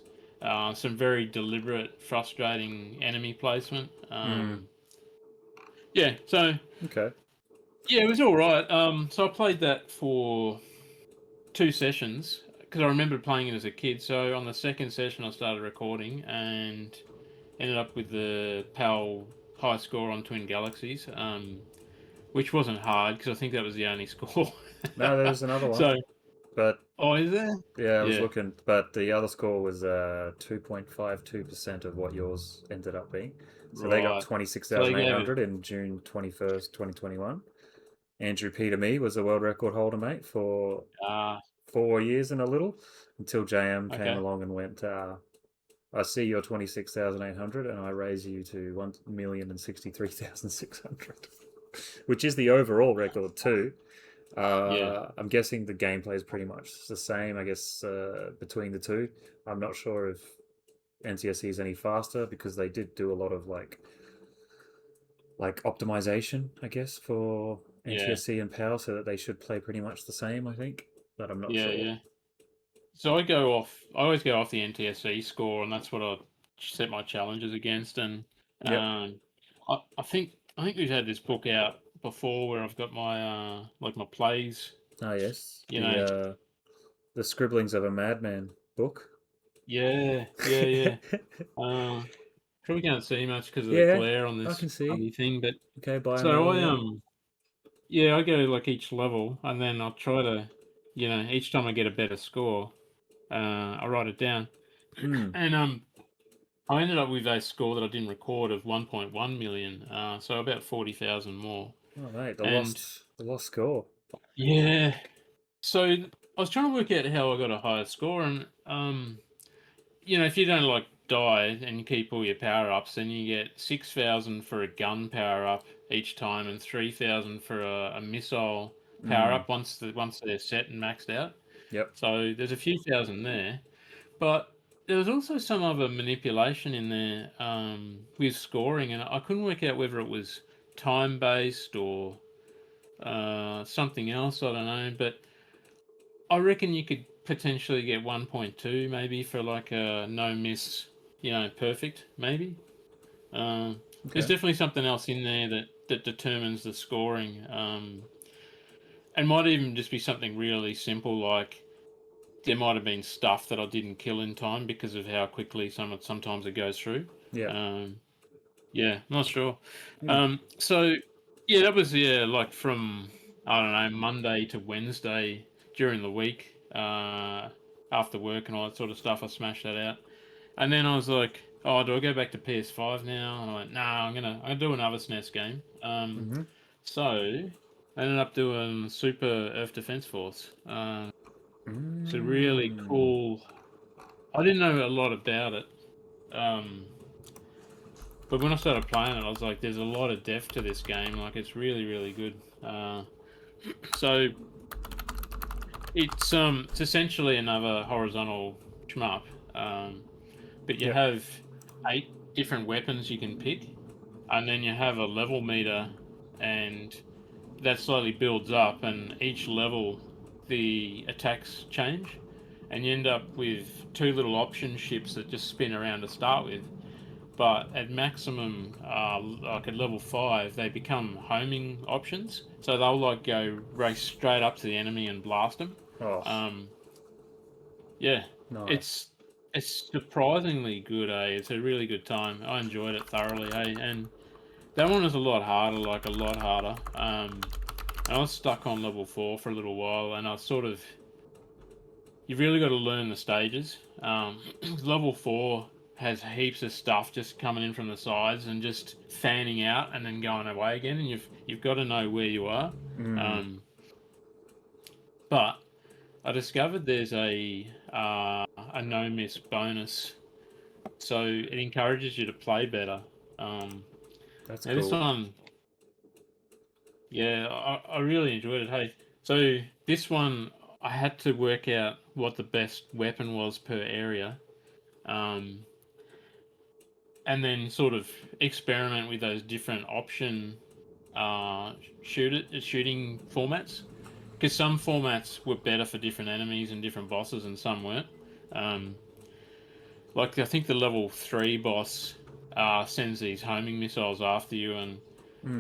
some very deliberate, frustrating enemy placement. Yeah. So Okay. yeah, it was all right. So I played that for 2 sessions because I remembered playing it as a kid. So on the second session, I started recording and ended up with the PAL high score on Twin Galaxies, which wasn't hard because I think that was the only score. No, there's another one, So, but oh, is there? yeah, I was Yeah. looking, but the other score was 2.52% of what yours ended up being. So they got Right. So they gave it. 26,800 in June 21st, 2021. Andrew Peter Me was the world record holder, mate, for Ah, 4 years and a little until JM came okay. along and went, I see your 26,800 and I raise you to 1,063,600, which is the overall record too. Yeah. I'm guessing the gameplay is pretty much the same, I guess, between the two. I'm not sure if NTSC is any faster because they did do a lot of like optimization, I guess, for Yeah. NTSC and PAL, so that they should play pretty much the same, I think, but I'm not Yeah. sure. Yeah. So I go off. I always go off the NTSC score, and that's what I set my challenges against. And Yep. I think we've had this book out before where I've got my like my plays. Ah, yes, You know. the Scribblings of a Madman book. Yeah. Yeah. Yeah. Uh, Probably can't see much because of the Yeah, glare on I this can see. ugly thing, but Okay, so binomial. I Yep. yeah, I go like each level, and then I'll try to, each time I get a better score, I write it down, Hmm. and I ended up with a score that I didn't record of 1.1 million, so about 40,000 more, Oh, mate, and the lost score. yeah, so I was trying to work out how I got a higher score, and if you don't like die and you keep all your power ups, then you get 6,000 for a gun power up each time, and 3,000 for a missile power Hmm. up once they're set and maxed out. Yep. So there's a few thousand there, but there was also some other manipulation in there with scoring, and I couldn't work out whether it was time based or something else. I don't know, but I reckon you could potentially get 1.2 maybe for like a no miss, perfect maybe. There's Okay. definitely something else in there that determines the scoring, and might even just be something really simple like there might have been stuff that I didn't kill in time because of how quickly sometimes it goes through. Yep. Um, yeah, not sure. Hmm. So yeah, that was like from I don't know Monday to Wednesday during the week after work and all that sort of stuff. I smashed that out, and then I was like, "Oh, do I go back to PS5 now?" And I went, "Nah, I'm gonna do another SNES game." Mm-hmm. So I ended up doing Super Earth Defense Force. It's a really Mm. cool. I didn't know a lot about it. Um, But when I started playing it, I was like, "There's a lot of depth to this game. Like, it's really, really good." So it's essentially another horizontal shmup, but you Yep. have 8 different weapons you can pick, and then you have a level meter, and that slowly builds up, and each level the attacks change, and you end up with two little option ships that just spin around to start with. But at maximum, like at level 5, they become homing options. So they'll like go race straight up to the enemy and blast them. Oh, Yeah, nice. it's surprisingly good. It's a really good time. I enjoyed it thoroughly. And that one was a lot harder, like a lot harder. I was stuck on level 4 for a little while, and I sort of, you've really got to learn the stages. Level 4 has heaps of stuff just coming in from the sides and just fanning out and then going away again, and you've got to know where you are. But I discovered there's a no miss bonus, so it encourages you to play better. That's Now this cool. one, yeah, I really enjoyed it. Hey, so this one I had to work out what the best weapon was per area, um, and then sort of experiment with those different option shooting formats. Because some formats were better for different enemies and different bosses, and some weren't. Um, like I think the level 3 boss sends these homing missiles after you, and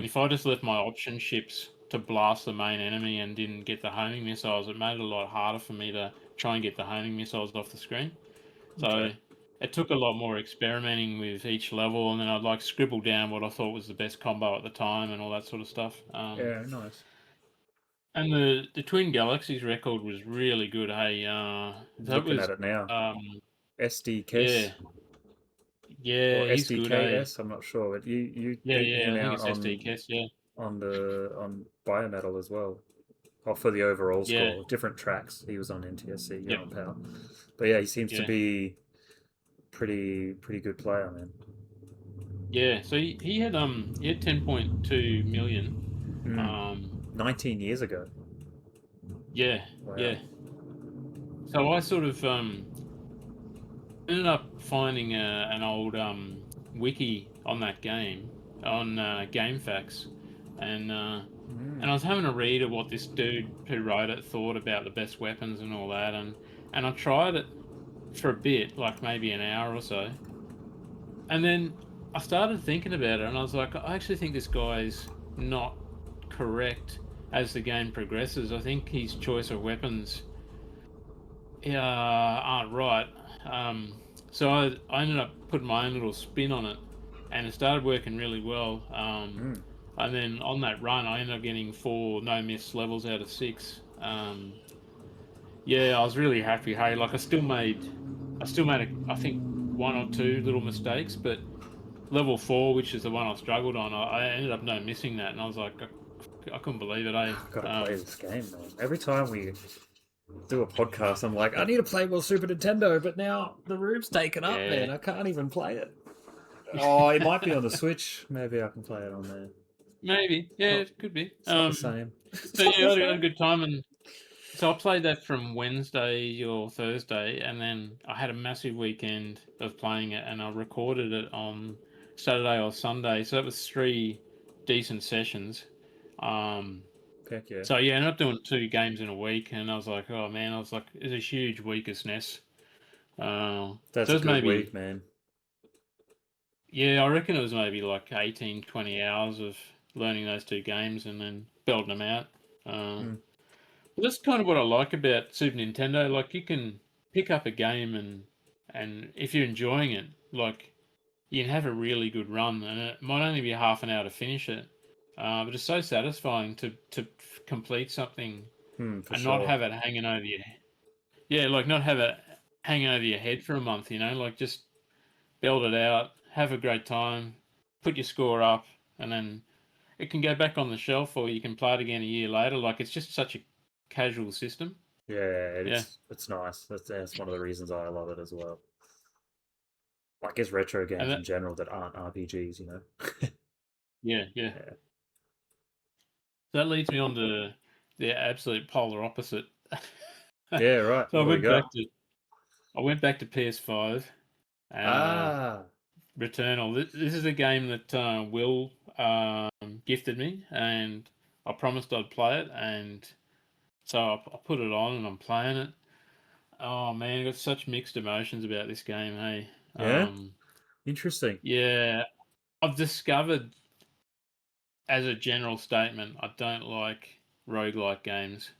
if I just left my option ships to blast the main enemy and didn't get the homing missiles, it made it a lot harder for me to try and get the homing missiles off the screen. So Okay. it took a lot more experimenting with each level, and then I'd like scribble down what I thought was the best combo at the time and all that sort of stuff. Yeah, nice. And the Twin Galaxies record was really good. Hey, that Looking was at it now. yeah, SDKS yeah, or he's good. Hey, SDKS, I'm not sure, but you yeah, beat yeah, him I think out it's SDKS. Yeah, on Biometal as well. Oh, for the overall yeah, score, different tracks. He was on NTSC, you're yep, on Power. But yeah, he seems to yeah. be pretty good player, man. Yeah, so he had 10.2 million. Mm. Um 19 years ago. yeah, Wow. yeah. So I sort of ended up finding an old wiki on that game on GameFAQs, and I was having a read of what this dude who wrote it thought about the best weapons and all that, and I tried it for a bit, like maybe an hour or so, and then I started thinking about it, and I was like, I actually think this guy's not correct as the game progresses. I think his choice of weapons aren't right. Um, so I ended up putting my own little spin on it, and it started working really well. And then on that run, I ended up getting 4 no miss levels out of 6. Yeah, I was really happy. Hey, like I still made I think 1 or 2 little mistakes, but level 4, which is the one I struggled on, I ended up no missing that, and I was like, I couldn't believe it. I've got to play this game, man. Every time we do a podcast, I'm like, I need to play more Super Nintendo, but now the room's taken up, Yeah. man. I can't even play it. Oh, it might be on the Switch. Maybe I can play it on there. Maybe. Yeah, Not, it could be. it's not the same. So It's not yeah, the I had a same. good time, and so I played that from Wednesday or Thursday, and then I had a massive weekend of playing it, and I recorded it on Saturday or Sunday. So that was 3 decent sessions. Um, Heck yeah. so yeah, I ended up doing 2 games in a week, and I was like, oh man, I was like, it's a huge week of SNES. That's So a it's good week, maybe, man. yeah, I reckon it was maybe like 18, 20 hours of learning those 2 games and then belting them out. Uh, Mm. But that's kind of what I like about Super Nintendo. Like you can pick up a game and if you're enjoying it, like you can have a really good run, and it might only be half an hour to finish it. But it's so satisfying to complete something For and not sure. have it hanging over your yeah, like not have it hanging over your head for a month. Like just build it out, have a great time, put your score up, and then it can go back on the shelf, or you can play it again a year later. Like it's just such a casual system. Yeah, Yeah, it's nice. That's one of the reasons I love it as well. I guess retro and games in general that aren't RPGs, you know. yeah, yeah. Yeah. So that leads me on to the absolute polar opposite. Yeah, right. So What do we got? I went back to PS5. Ah, Returnal. This is a game that Will gifted me, and I promised I'd play it, and So I put it on and I'm playing it. Oh man, I got such mixed emotions about this game. Hey, Yeah, interesting. yeah, I've discovered as a general statement, I don't like roguelike games.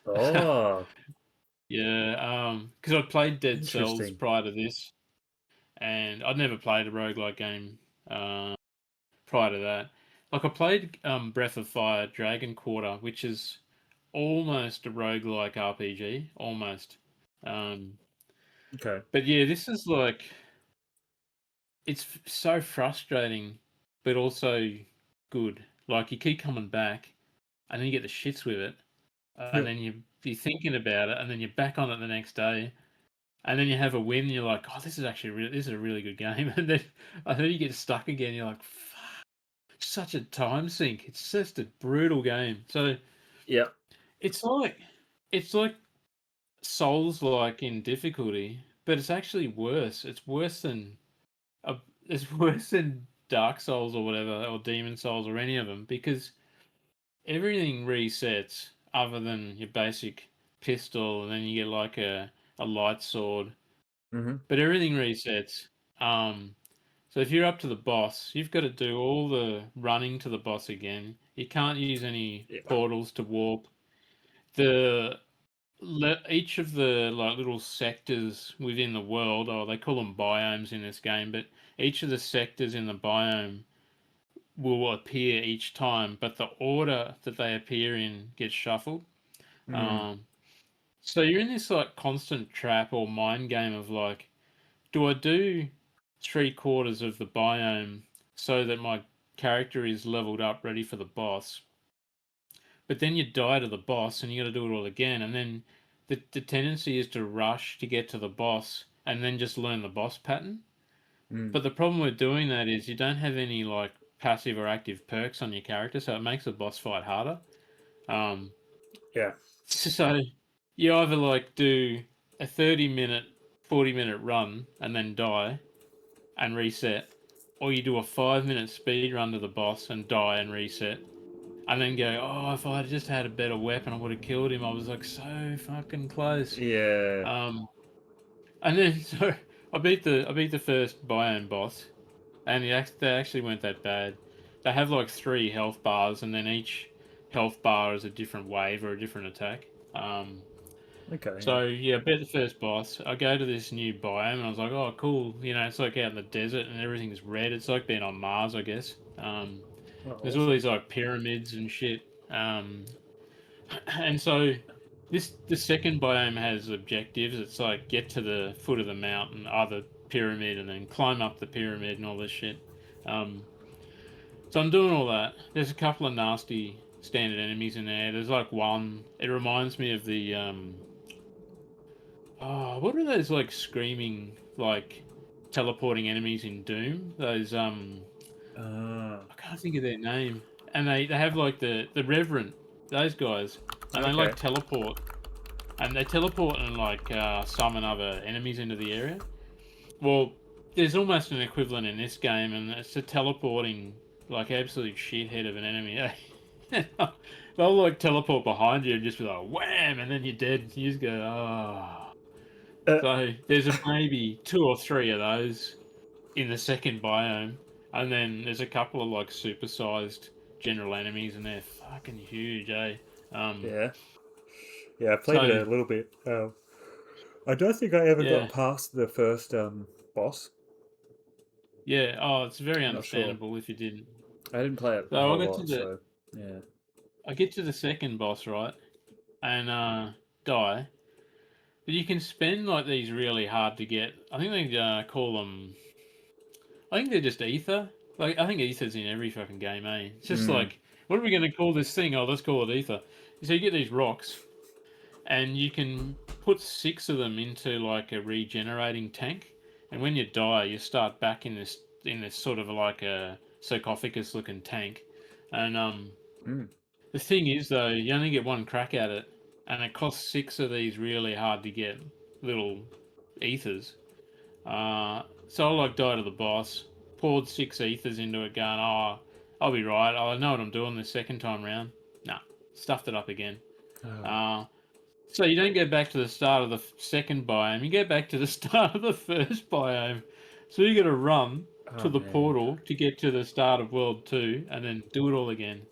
Oh, Yeah, because I played Dead Cells interesting. prior to this, and I'd never played a roguelike game prior to that. Like I played Breath of Fire Dragon Quarter, which is almost a roguelike RPG, almost. Um, Okay. but yeah, this is like it's so frustrating, but also good. Like you keep coming back, and then you get the shits with it, and Yeah. then you're thinking about it, and then you're back on it the next day, and then you have a win. And you're like, oh, this is actually this is a really good game, and then you get stuck again. You're like, fuck, such a time sink. It's just a brutal game. So Yeah. it's like it's like Souls like in difficulty, but it's actually worse. It's worse than a, it's worse than Dark Souls or whatever, or Demon Souls or any of them, because everything resets other than your basic pistol, and then you get like a light sword, Mm-hmm. but everything resets. Um, so if you're up to the boss, you've got to do all the running to the boss again. You can't use any Yeah. portals to warp. The each of the like little sectors within the world, or they call them biomes in this game, but each of the sectors in the biome will appear each time, but the order that they appear in gets shuffled. Mm. Um, so you're in this like constant trap or mind game of like, do I do 3/4 of the biome so that my character is leveled up, ready for the boss? But then you die to the boss and you got to do it all again, and then the tendency is to rush to get to the boss and then just learn the boss pattern. Mm. But the problem with doing that is you don't have any like passive or active perks on your character, so it makes the boss fight harder. Um, Yeah. so you either like do a 30-minute, 40-minute run and then die and reset, or you do a 5-minute speed run to the boss and die and reset, and then go, oh, if I had just had a better weapon, I would have killed him. I was like so fucking close. Yeah. Um, and then so I beat the first biome boss, and they actually weren't that bad. They have like 3 health bars, and then each health bar is a different wave or a different attack. Okay. Yeah. So yeah, I beat the first boss. I go to this new biome, and I was like, oh, cool. You know, it's like out in the desert, and everything's red. It's like being on Mars, I guess. Oh, There's all awesome. these like pyramids and shit. And so the second biome has objectives. It's like get to the foot of the mountain, other pyramid, and then climb up the pyramid and all this shit. Um, so I'm doing all that. There's a couple of nasty standard enemies in there. There's like one. It reminds me of the oh, what are those like screaming like teleporting enemies in Doom? Those Ah. I can't think of their name. And they have like the Reverend, those guys, and they Okay. like teleport, and they teleport and like summon other enemies into the area. Well, there's almost an equivalent in this game, and it's a teleporting like absolute shithead of an enemy. They'll like teleport behind you and just be like wham, and then you're dead. You just go oh. Uh, So there's a maybe 2 or 3 of those in the second biome, and then there's a couple of like supersized general enemies, and they're fucking huge, eh? Um, yeah. Yeah. I played it so a little bit. I don't think I ever got yeah, past the first boss. yeah. Oh, it's very I'm not sure. understandable if you didn't. I didn't play it a So whole lot, so yeah. I get to the second boss right, and die. But you can spend like these really hard to get. I think they call them. I think they're just ether. Like I think ether's in every fucking game, eh? It's just Mm. like, what are we going to call this thing? Oh, let's call it ether. So you get these rocks, and you can put 6 of them into like a regenerating tank. And when you die, you start back in this sort of like a sarcophagus looking tank. And Mm. the thing is though, you only get one crack at it, and it costs 6 of these really hard to get little ethers. So I like died to the boss, poured 6 ethers into it, going, oh, I'll be right. I know what I'm doing this second time round. Nah, stuffed it up again. Oh. Uh, So you don't get back to the start of the second biome. You get back to the start of the first biome. So you got to run to Oh the man, portal to get to the start of World 2 and then do it all again.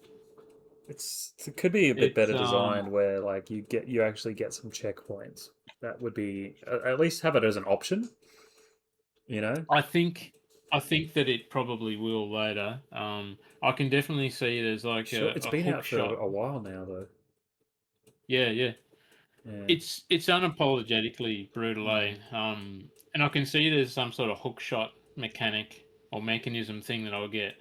it could be a bit It's better designed where like you actually get some checkpoints. That would be at least have it as an option. You know, I think that it probably will later. I can definitely see it as like sure. It's a been hook out for shot. a while now though. Yeah, yeah. Yeah. It's unapologetically brutal, Mm. eh? And I can see there's some sort of hook shot mechanic or mechanism thing that I'll get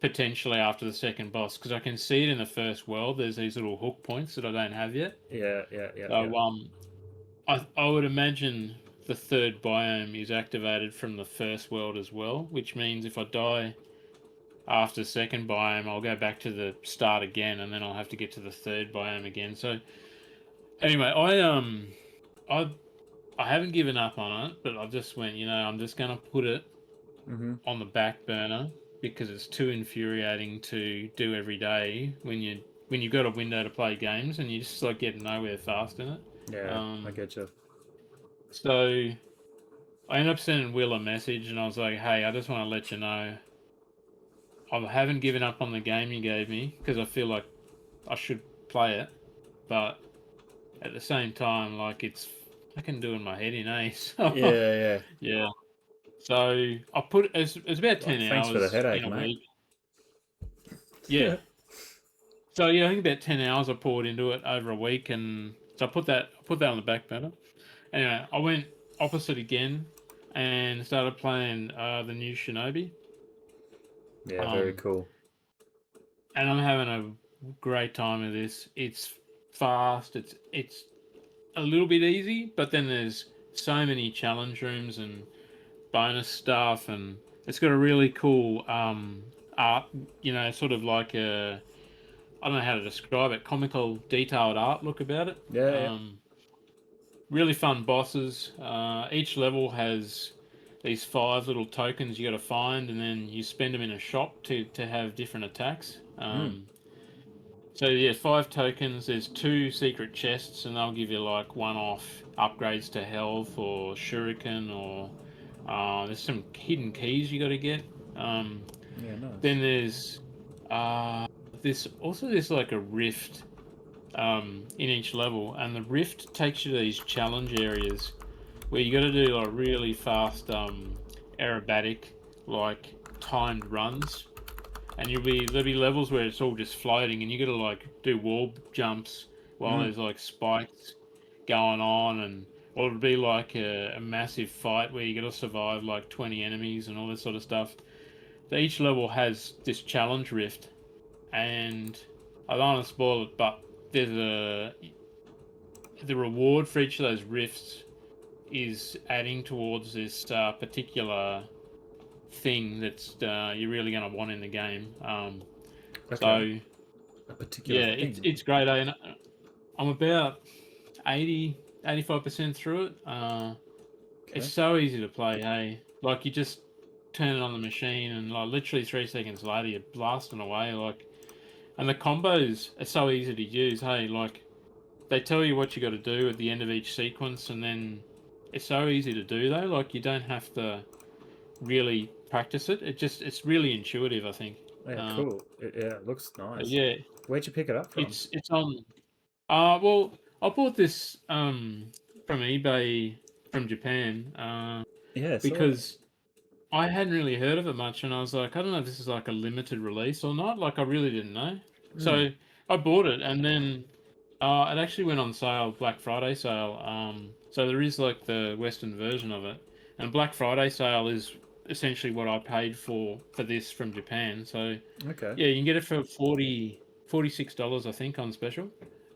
potentially after the second boss because I can see it in the first world. There's these little hook points that I don't have yet. Yeah, yeah, yeah, yeah. So I would imagine the third biome is activated from the first world as well, which means if I die after second biome, I'll go back to the start again, and then I'll have to get to the third biome again. So anyway, I I haven't given up on it, but I just went, I'm just gonna put it Mm-hmm. on the back burner because it's too infuriating to do every day when you've got a window to play games and you just like get nowhere fast in it. Yeah, I Um, get you. so I ended up sending Will a message and I was like, "Hey, I just want to let you know I haven't given up on the game you gave me because I feel like I should play it, but at the same time, like it's fucking doing my head in, eh?" So Yeah, yeah. yeah. So I put it's about Like, 10 thanks for the hours in headache, a mate. week. Yeah. So yeah, I think about 10 hours I poured into it over a week, and so I put that on the back burner. Anyway, I went opposite again and started playing the new Shinobi. Yeah, very Um, cool. and I'm having a great time with this. It's fast. It's a little bit easy, but then there's so many challenge rooms and bonus stuff, and it's got a really cool art. Sort of like a I don't know how to describe it. Comical, detailed art look about it. Yeah, yeah. Really fun bosses. Each level has these 5 little tokens you got to find, and then you spend them in a shop to have different attacks. Mm. So yeah, 5 tokens. There's 2 secret chests, and they'll give you like one-off upgrades to health or shuriken, or there's some hidden keys you got to get. Um, Yeah, nice. then there's uh, this like a rift in each level, and the rift takes you to these challenge areas where you got to do like really fast aerobatic, like timed runs, and there'll be levels where it's all just floating, and you got to like do wall jumps while Mm. there's like spikes going on, and or it'll be like a massive fight where you got to survive like 20 enemies and all this sort of stuff. So each level has this challenge rift, and I don't want to spoil it, but there's the reward for each of those rifts is adding towards this particular thing that's you're really going to want in the game. Okay. So A particular yeah, thing. it's great. And I'm about 85% through it. It's Okay. so easy to play. Hey, like you just turn it on the machine, and like literally 3 seconds later, you're blasting away. Like, and the combos are so easy to use. Hey, like they tell you what you got to do at the end of each sequence, and then it's so easy to do though. Like you don't have to really practice it. It's really intuitive, I think. Yeah, Uh, cool. Yeah, it looks nice. yeah, Where'd you pick it up from? it's on. Well, I bought this from eBay from Japan Yeah, I saw that. because I hadn't really heard of it much, and I was like, I don't know if this is like a limited release or not. Like, I really didn't know. Mm. So I bought it, and then it actually went on sale, Black Friday sale. So there is like the Western version of it, and Black Friday sale is essentially what I paid for this from Japan. So Okay. yeah, you can get it for $46, I think, on special.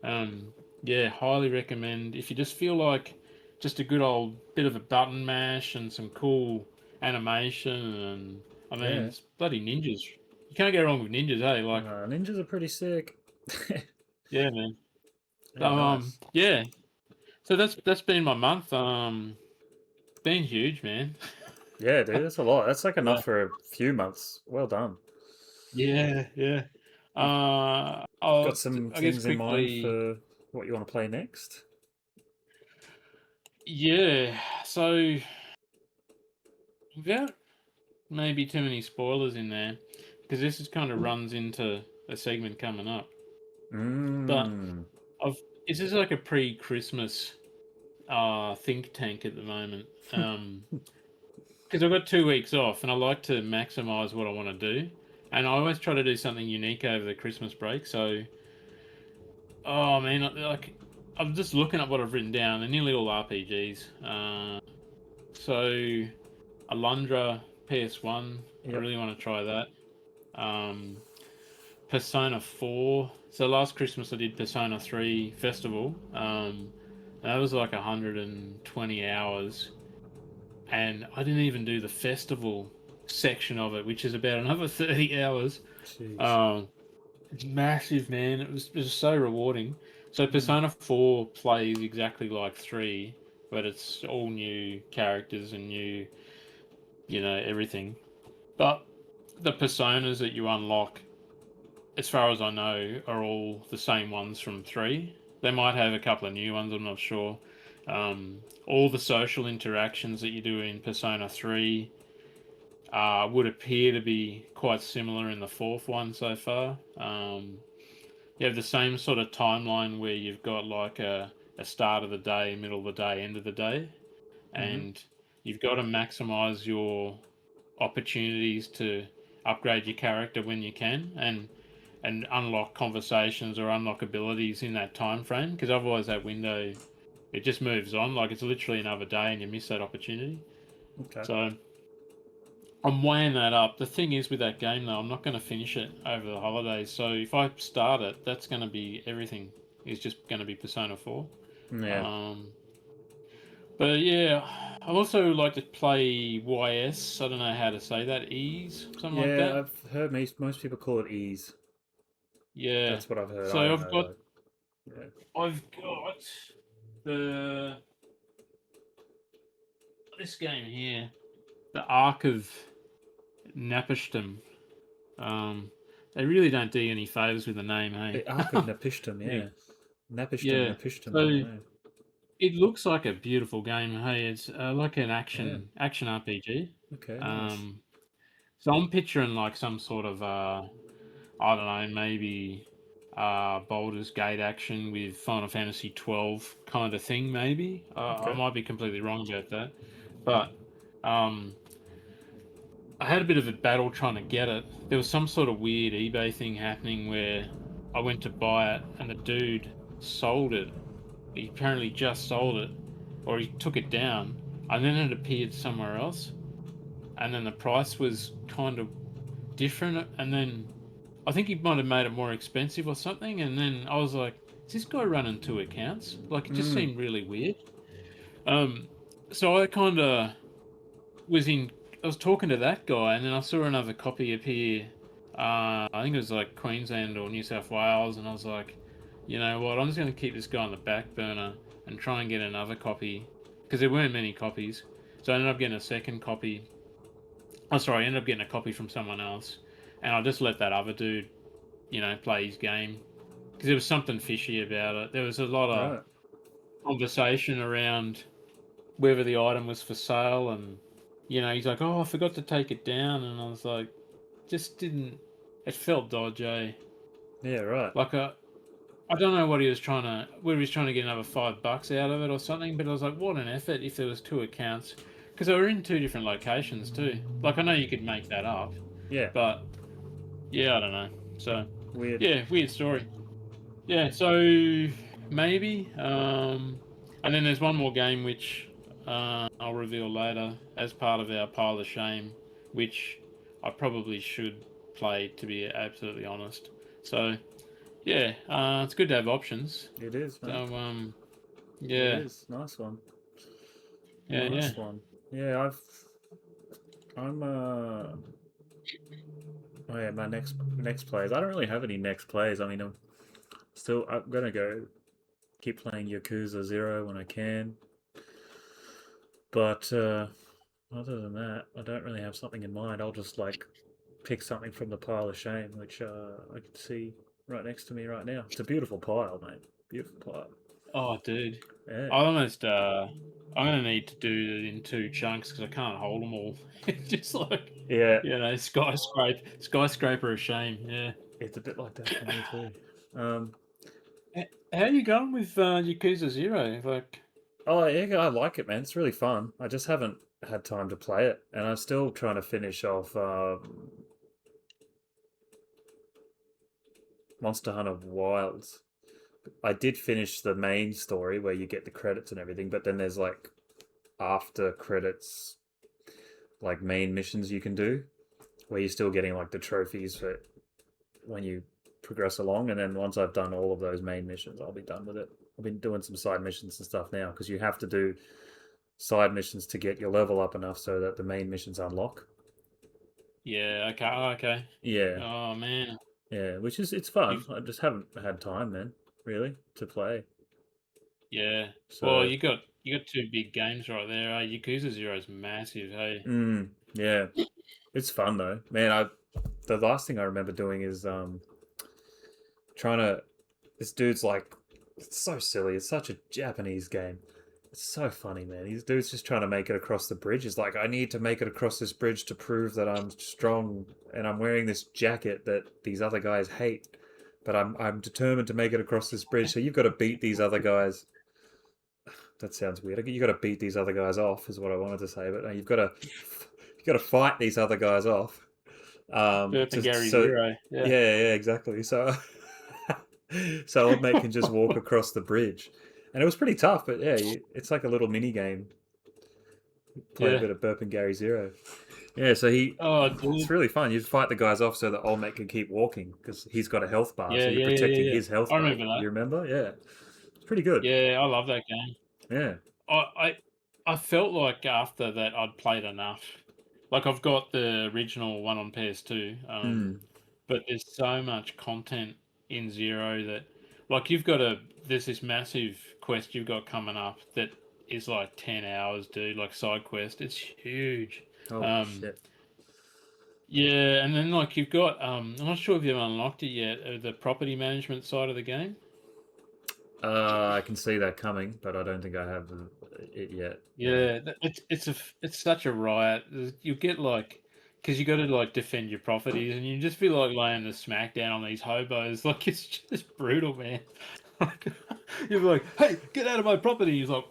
Um, yeah, highly recommend if you just feel like just a good old bit of a button mash and some cool animation, and I mean, Yeah. it's bloody ninjas. You can't go wrong with ninjas, hey? Like, Ninjas are pretty sick. yeah, man. So, Yeah, nice. yeah. So that's been my month. Been huge, man. Yeah, dude, that's a lot. That's like Yeah, enough for a few months. Well done. yeah, yeah. You've I'll got some I guess things in mind quickly. for. what you want to play next? Yeah. So without maybe too many spoilers in there, because this is kind of runs into a segment coming up. But Mm. I've this is like a pre-Christmas think tank at the moment. Because I've got 2 weeks off and I like to maximize what I want to do. And I always try to do something unique over the Christmas break. So, oh man, like I'm just looking at what I've written down. They're nearly all RPGs. So, Alundra PS1. I Yep. really want to try that. Um, Persona 4. So last Christmas I did Persona 3 Festival. That was like 120 hours. And I didn't even do the festival section of it, which is about another 30 hours. Jeez. Um, it's massive, man. It was so rewarding. So Mm. Persona 4 plays exactly like 3, but it's all new characters and new, everything. But the personas that you unlock, as far as I know, are all the same ones from 3. They might have a couple of new ones, I'm not sure. All the social interactions that you do in Persona 3 would appear to be quite similar in the fourth one so far. You have the same sort of timeline where you've got like a start of the day, middle of the day, end of the day, Mm-hmm. and you've got to maximize your opportunities to upgrade your character when you can, and unlock conversations or unlock abilities in that time frame, because otherwise that window, it just moves on, like it's literally another day and you miss that opportunity. Okay. So I'm weighing that up. The thing is with that game though, I'm not going to finish it over the holidays. So if I start it, that's going to be everything. Is just going to be Persona 4. Yeah. Um, but yeah, I also like to play YS. I don't know how to say that. Ease, something like Yeah, that. I've heard most people call it ease. Yeah. That's what I've heard. I So don't know though. Yeah. I've got the this game here, the Ark of Napishtim. Um, they really don't do you any favors with the name, hey? The Ark of Napishtim, Yeah. yeah. Napishtim, Yeah. Napishtim, I don't So know. it looks like a beautiful game. Hey, it's like an Yeah. action RPG. Okay, nice. Um, so I'm picturing like some sort of I don't know, maybe Baldur's Gate action with Final Fantasy 12 kind of thing. Maybe I Okay. might be completely wrong about that, but um, I had a bit of a battle trying to get it. There was some sort of weird eBay thing happening where I went to buy it and the dude sold it. He apparently just sold it, or he took it down, and then it appeared somewhere else, and then the price was kind of different, and then I think he might have made it more expensive or something, and then I was like, is this guy running two accounts? Like, it just Mm. seemed really weird. Um, so I kind of was in. I was talking to that guy, and then I saw another copy appear. I think it was like Queensland or New South Wales, and I was like, you know what? I'm just going to keep this guy on the back burner and try and get another copy, because there weren't many copies. So I ended up getting a second copy. Oh, sorry, I ended up getting a copy from someone else, and I just let that other dude, play his game, because there was something fishy about it. There was a lot of Right. conversation around whether the item was for sale, and he's like, "Oh, I forgot to take it down," and I was like, "Just didn't." It felt dodgy. Yeah, right. Like I don't know what he was trying to, whether he was trying to get another $5 out of it or something. But I was like, what an effort if there was two accounts, because they were in two different locations too. Like I know you could make that up, Yeah. but yeah, I don't know. So Weird. yeah, weird story. Yeah, so maybe. And then there's one more game which I'll reveal later as part of our pile of shame, which I probably should play, to be absolutely honest. So yeah, it's good to have options. It is, So mate. It yeah, is. Nice one. yeah, yeah. Nice one. Yeah, I'm oh yeah, my next plays. I don't really have any next plays. I mean, I'm gonna go keep playing Yakuza Zero when I can. But other than that, I don't really have something in mind. I'll just like pick something from the pile of shame, which I can see right next to me right now. It's a beautiful pile, mate. beautiful part. Oh, dude, Yeah, I almost I'm gonna need to do it in two chunks because I can't hold them all. It's just like yeah. skyscraper of shame. Yeah. It's a bit like that for me too. Um, How you going with Yakuza Zero? Like, oh yeah, I like it, man. It's really fun. I just haven't had time to play it, and I'm still trying to finish off Monster Hunter Wilds. I did finish the main story where you get the credits and everything, but then there's like after credits, like main missions you can do where you're still getting like the trophies for when you progress along. And then once I've done all of those main missions, I'll be done with it. I've been doing some side missions and stuff now because you have to do side missions to get your level up enough so that the main missions unlock. yeah, okay, oh, okay. Yeah, Oh man, yeah, which is it's fun. you've I just haven't had time, man, really, to play. yeah. Well, So, you got two big games right there. Yakuza Zero is massive. Hey, yeah, it's fun though, man. I the last thing I remember doing is trying to. This dude's like, it's so silly. It's such a Japanese game. It's so funny, man. These dude's just trying to make it across the bridge. He's like, I need to make it across this bridge to prove that I'm strong, and I'm wearing this jacket that these other guys hate. But I'm determined to make it across this bridge. So you've got to beat these other guys. That sounds weird. You got to beat these other guys off, is what I wanted to say. But no, you've got to fight these other guys off. Gary So Zero. Yeah, yeah, exactly. So so old mate can just walk across the bridge, and it was pretty tough. But yeah, it's like a little mini game. Play a yeah. bit of Burp and Gary Zero. Yeah, so Oh, it's dude. really fun. You fight the guys off so that old mate can keep walking because he's got a health bar. Yeah, So you're yeah, yeah, protecting yeah, yeah. his health I bar. remember that. You remember? Yeah, it's pretty good. Yeah, I love that game. Yeah. I, I, I felt like after that I'd played enough. Like I've got the original one on PS2, Mm. but there's so much content in Zero that, like, there's this massive quest you've got coming up that is like 10 hours, dude. Like side quest, it's huge. Holy Um, shit. yeah, and then like you've got, I'm not sure if you've unlocked it yet, the property management side of the game. I can see that coming, but I don't think I have it yet. Yeah. Yeah, it's such a riot. You get like, because you got to like defend your properties, and you just feel like laying the smack down on these hobos. Like it's just brutal, man. Like you're like, hey, get out of my property. He's like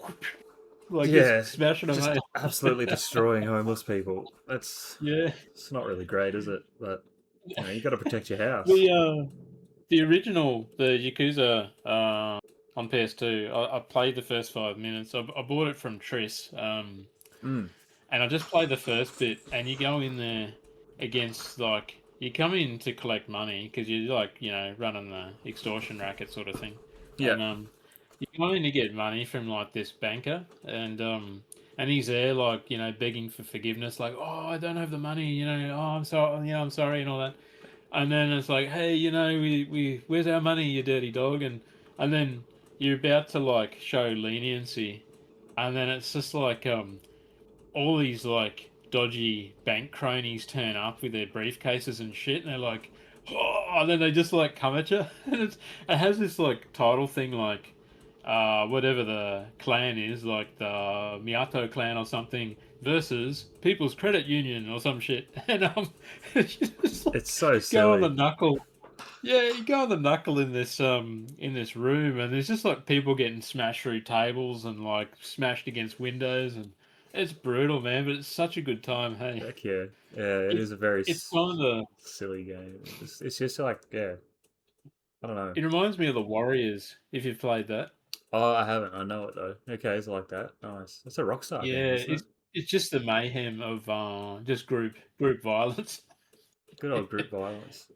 Yeah, just smashing them. just Hey, absolutely destroying homeless people. yeah. It's not really great, is it? But you got to protect your house. The original, the Yakuza on PS2, I played the first 5 minutes. I bought it from Triss. Mm. And I just played the first bit, and you go in there against like you come in to collect money because you're like running the extortion racket sort of thing, Yeah. and you go in to get money from like this banker, and he's there like begging for forgiveness, like oh I don't have the money, oh I'm sorry, I'm sorry and all that, and then it's like hey we where's our money you dirty dog, and then you're about to like show leniency, and then it's just like all these like dodgy bank cronies turn up with their briefcases and shit, and they're like, oh, and then they just like come at you, and it has this like title thing like, whatever the clan is, like the Miyato clan or something versus People's Credit Union or some shit, and you just It's like so go on the silly. knuckle. Yeah, you go on the knuckle in this room, and there's just like people getting smashed through tables and like smashed against windows, and it's brutal, man. But it's such a good time. Hey, Heck yeah. Yeah, it it, is a very it's one of the. silly game. It's just like, yeah, I don't know. It reminds me of the Warriors. If you've played that, Oh, I haven't. I know it though. Okay, it's like that. Nice. It's a Rockstar game, yeah, isn't it? it's just the mayhem of just group violence. Good old group violence.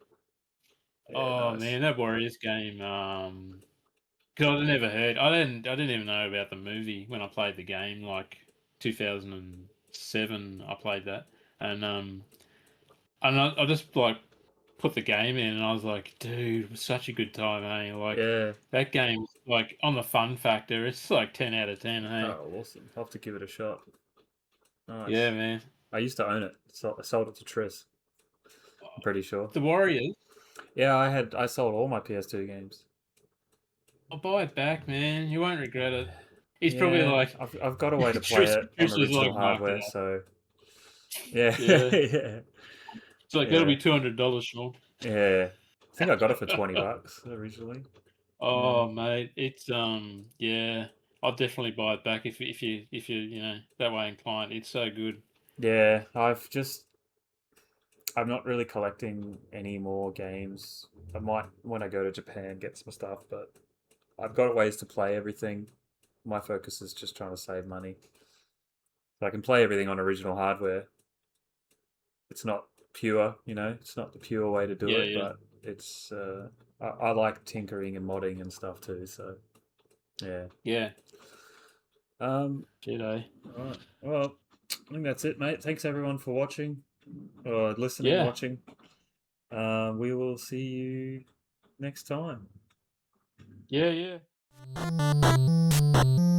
Yeah, Oh nice. man, that Warriors game. Because I didn't even know about the movie when I played the game. Like 2007, I played that, and I just like put the game in, and I was like, dude, it was such a good time, hey. Like Yeah. that game, like on the fun factor, it's like 10 out of 10, hey. Oh, awesome. I'll have to give it a shot. Yeah, Nice. man. I used to own it. I sold it to Triss. I'm pretty sure. The Warriors. Yeah, I sold all my PS2 games. I'll buy it back, man. You won't regret it. He's probably Yeah, like, I've got a way to play Chris, it on Chris is original like, mark it hardware, up. so yeah, Yeah. yeah, It's like, that'll yeah, be $200, Sean. yeah. I think I got it for $20 originally. Yeah, Oh, mate, it's yeah. I'll definitely buy it back if you that way inclined. It's so good. yeah. I'm not really collecting any more games. I might when I go to Japan get some stuff, but I've got ways to play everything. My focus is just trying to save money. So I can play everything on original hardware. It's not pure, it's not the pure way to do Yeah, it, yeah, but it's I like tinkering and modding and stuff too. So yeah. yeah. Um. Shit, eh? All right. Well, I think that's it, mate. Thanks everyone for watching or listening, Yeah, watching. We will see you next time. yeah, yeah.